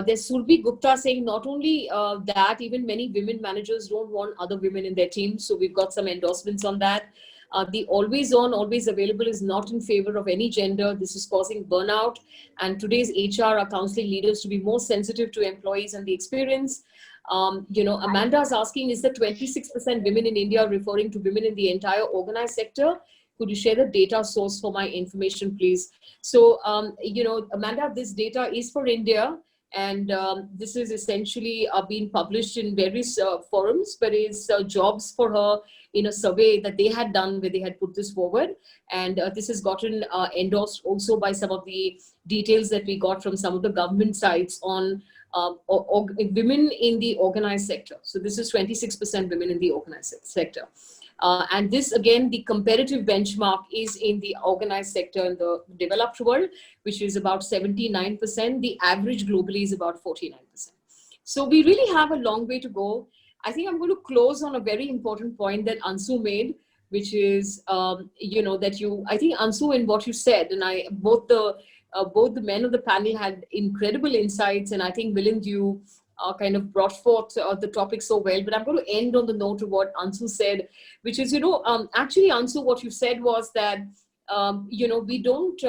There's Surbi Gupta saying not only that, even many women managers don't want other women in their team. So we've got some endorsements on that. The always on, always available is not in favor of any gender. This is causing burnout. And today's HR are counseling leaders to be more sensitive to employees and the experience. Amanda is asking, is the 26% women in India referring to women in the entire organized sector? Could you share the data source for my information, please? So, Amanda, this data is for India. And this is essentially being published in various forums, but it's jobs for her in a survey that they had done where they had put this forward. And this has gotten endorsed also by some of the details that we got from some of the government sites on women in the organized sector. So this is 26% women in the organized sector. And this, again, the comparative benchmark is in the organized sector in the developed world, which is about 79%. The average globally is about 49%. So we really have a long way to go. I think I'm going to close on a very important point that Ansu made, which is, I think Ansu, in what you said, and both the men of the panel had incredible insights, and I think Milind, you kind of brought forth the topic so well. But I'm going to end on the note of what Ansu said, which is, actually, Ansu, what you said was that, we don't,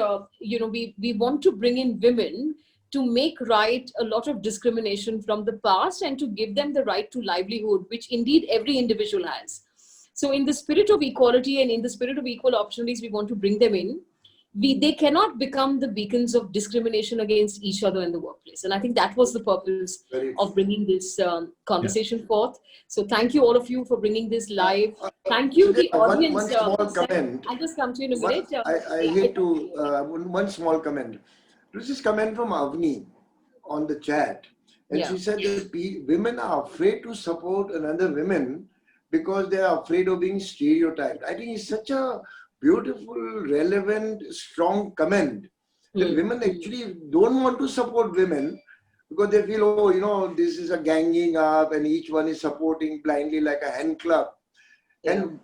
we want to bring in women to make right a lot of discrimination from the past and to give them the right to livelihood, which indeed every individual has. So in the spirit of equality and in the spirit of equal opportunities, we want to bring them in. They cannot become the beacons of discrimination against each other in the workplace. And I think that was the purpose of bringing this conversation forth. So thank you, all of you, for bringing this live. Thank you, the audience. One small comment. I'll just come to you in a minute. I hate to, one small comment. This is comment from Avni on the chat. And she said that women are afraid to support another women because they are afraid of being stereotyped. I think it's such a beautiful, relevant, strong comment that women actually don't want to support women because they feel, this is a ganging up and each one is supporting blindly like a hen club. And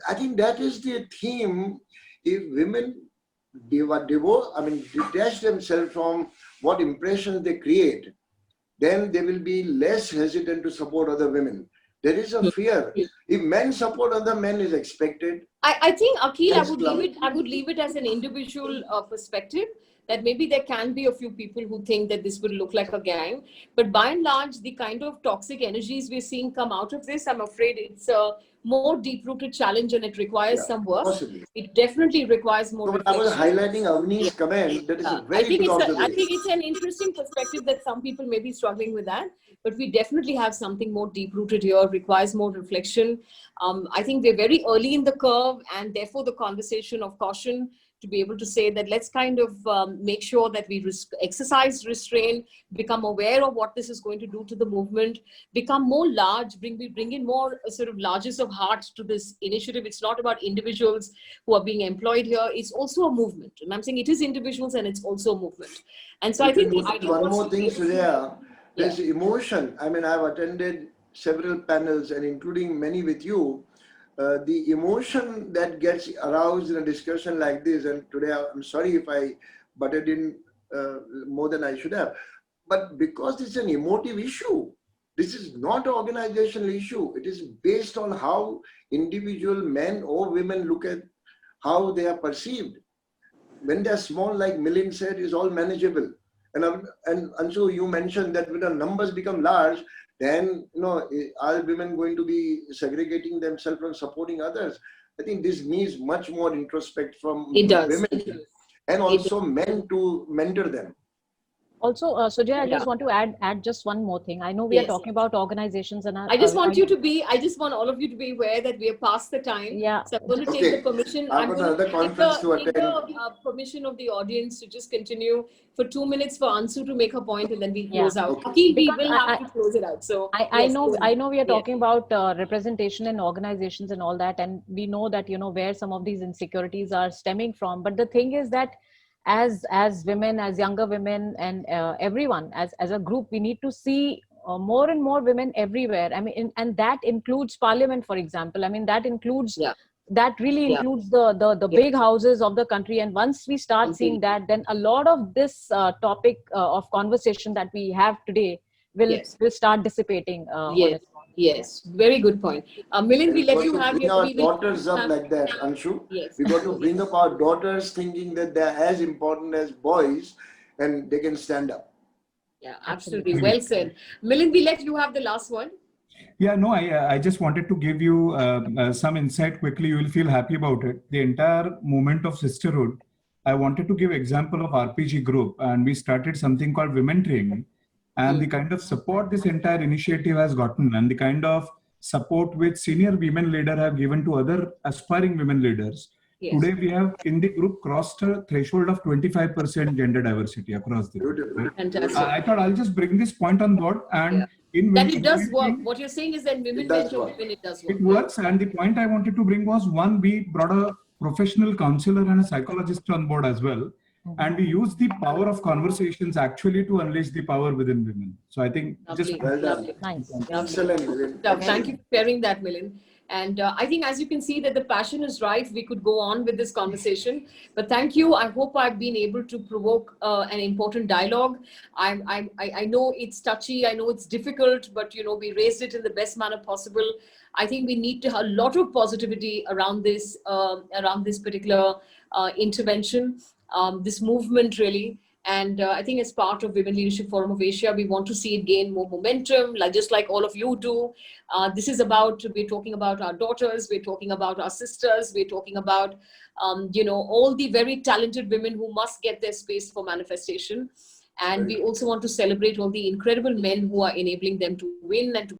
I think that is the theme. If women detach themselves from what impressions they create, then they will be less hesitant to support other women. There is a fear. If men support other men is expected. I think, Akhil, I would leave it as an individual perspective, that maybe there can be a few people who think that this will look like a gang. But by and large, the kind of toxic energies we're seeing come out of this, I'm afraid it's a more deep-rooted challenge and it requires some work. Possibly. It definitely requires more reflection. I was highlighting Avni's comment. That is a very good observation. I think it's an interesting perspective that some people may be struggling with that. But we definitely have something more deep-rooted here, requires more reflection. I think we're very early in the curve, and therefore the conversation of caution to be able to say that let's kind of make sure that we exercise restraint, become aware of what this is going to do to the movement, become more large, we bring in more sort of largest of heart to this initiative. It's not about individuals who are being employed here. It's also a movement. And I'm saying it is individuals and it's also a movement. And so I think the idea one more thing, Surya, there's emotion. I mean, I've attended several panels and including many with you. The emotion that gets aroused in a discussion like this, and today I'm sorry if I butted in more than I should have, but because it's an emotive issue, this is not an organizational issue. It is based on how individual men or women look at how they are perceived. When they're small, like Milind said, is all manageable. And Anshu, you mentioned that when the numbers become large, then are women going to be segregating themselves from supporting others? I think this needs much more introspect from It does. women and also men to mentor them. Also, Sujay, I Yeah. just want to add just one more thing. I know we are Yes. talking about organizations, and I just want all of you to be aware that we are past the time. Yeah. So I'm going to take Okay. the permission. I've I'm got going another to conference to take the attend. permission of the audience to just continue for 2 minutes for Ansu to make her point, and then we Yeah. close out. Okay. Akil, we Because will have to close it out. So I yes, know go I ahead. know we are Yes. talking about representation in organizations and all that, and we know that where some of these insecurities are stemming from. But the thing is that as women, as younger women, and everyone as a group, we need to see more and more women everywhere. I mean, and that includes parliament, for example. I mean, that includes Yeah. that really Yeah. includes the Yeah. big houses of the country. And once we start seeing that, then a lot of this topic of conversation that we have today will Yes. start dissipating on Yes. its own. Yes. Very good point. Milind, we And let got you to have bring your. our We will daughters up have. like that, Anshu. Yes. We got to bring up our daughters thinking that they're as important as boys and they can stand up. Yeah. Absolutely. Absolutely. Well said. Milind, we let you have the last word. Yeah, no, I just wanted to give you some insight quickly. You will feel happy about it. The entire movement of sisterhood, I wanted to give example of RPG group, and we started something called Women Training, and the kind of support this entire initiative has gotten, and the kind of support which senior women leader have given to other aspiring women leaders. Yes. Today, we have in the group crossed a threshold of 25% gender diversity across the group. Beautiful. Right? Fantastic. I thought I'll just bring this point on board, and Yeah. in That women it does work. training, What you're saying is that women It does mentor work. women, it does work. it works. And the point I wanted to bring was, one, we brought a professional counselor and a psychologist on board as well. And we use the power of conversations actually to unleash the power within women. So I think just Lovely. Well done. Lovely. Nice. Excellent. Milind. Thank you for sharing that, Milind. And I think, as you can see, that the passion is right. We could go on with this conversation, but thank you. I hope I've been able to provoke an important dialogue. I know it's touchy. I know it's difficult, but we raised it in the best manner possible. I think we need to have a lot of positivity around this particular intervention, this movement, really. And I think as part of Women Leadership Forum of Asia, we want to see it gain more momentum, just like all of you do. This is about, we're talking about our daughters, we're talking about our sisters, we're talking about, all the very talented women who must get their space for manifestation. And we also want to celebrate all the incredible men who are enabling them to win and to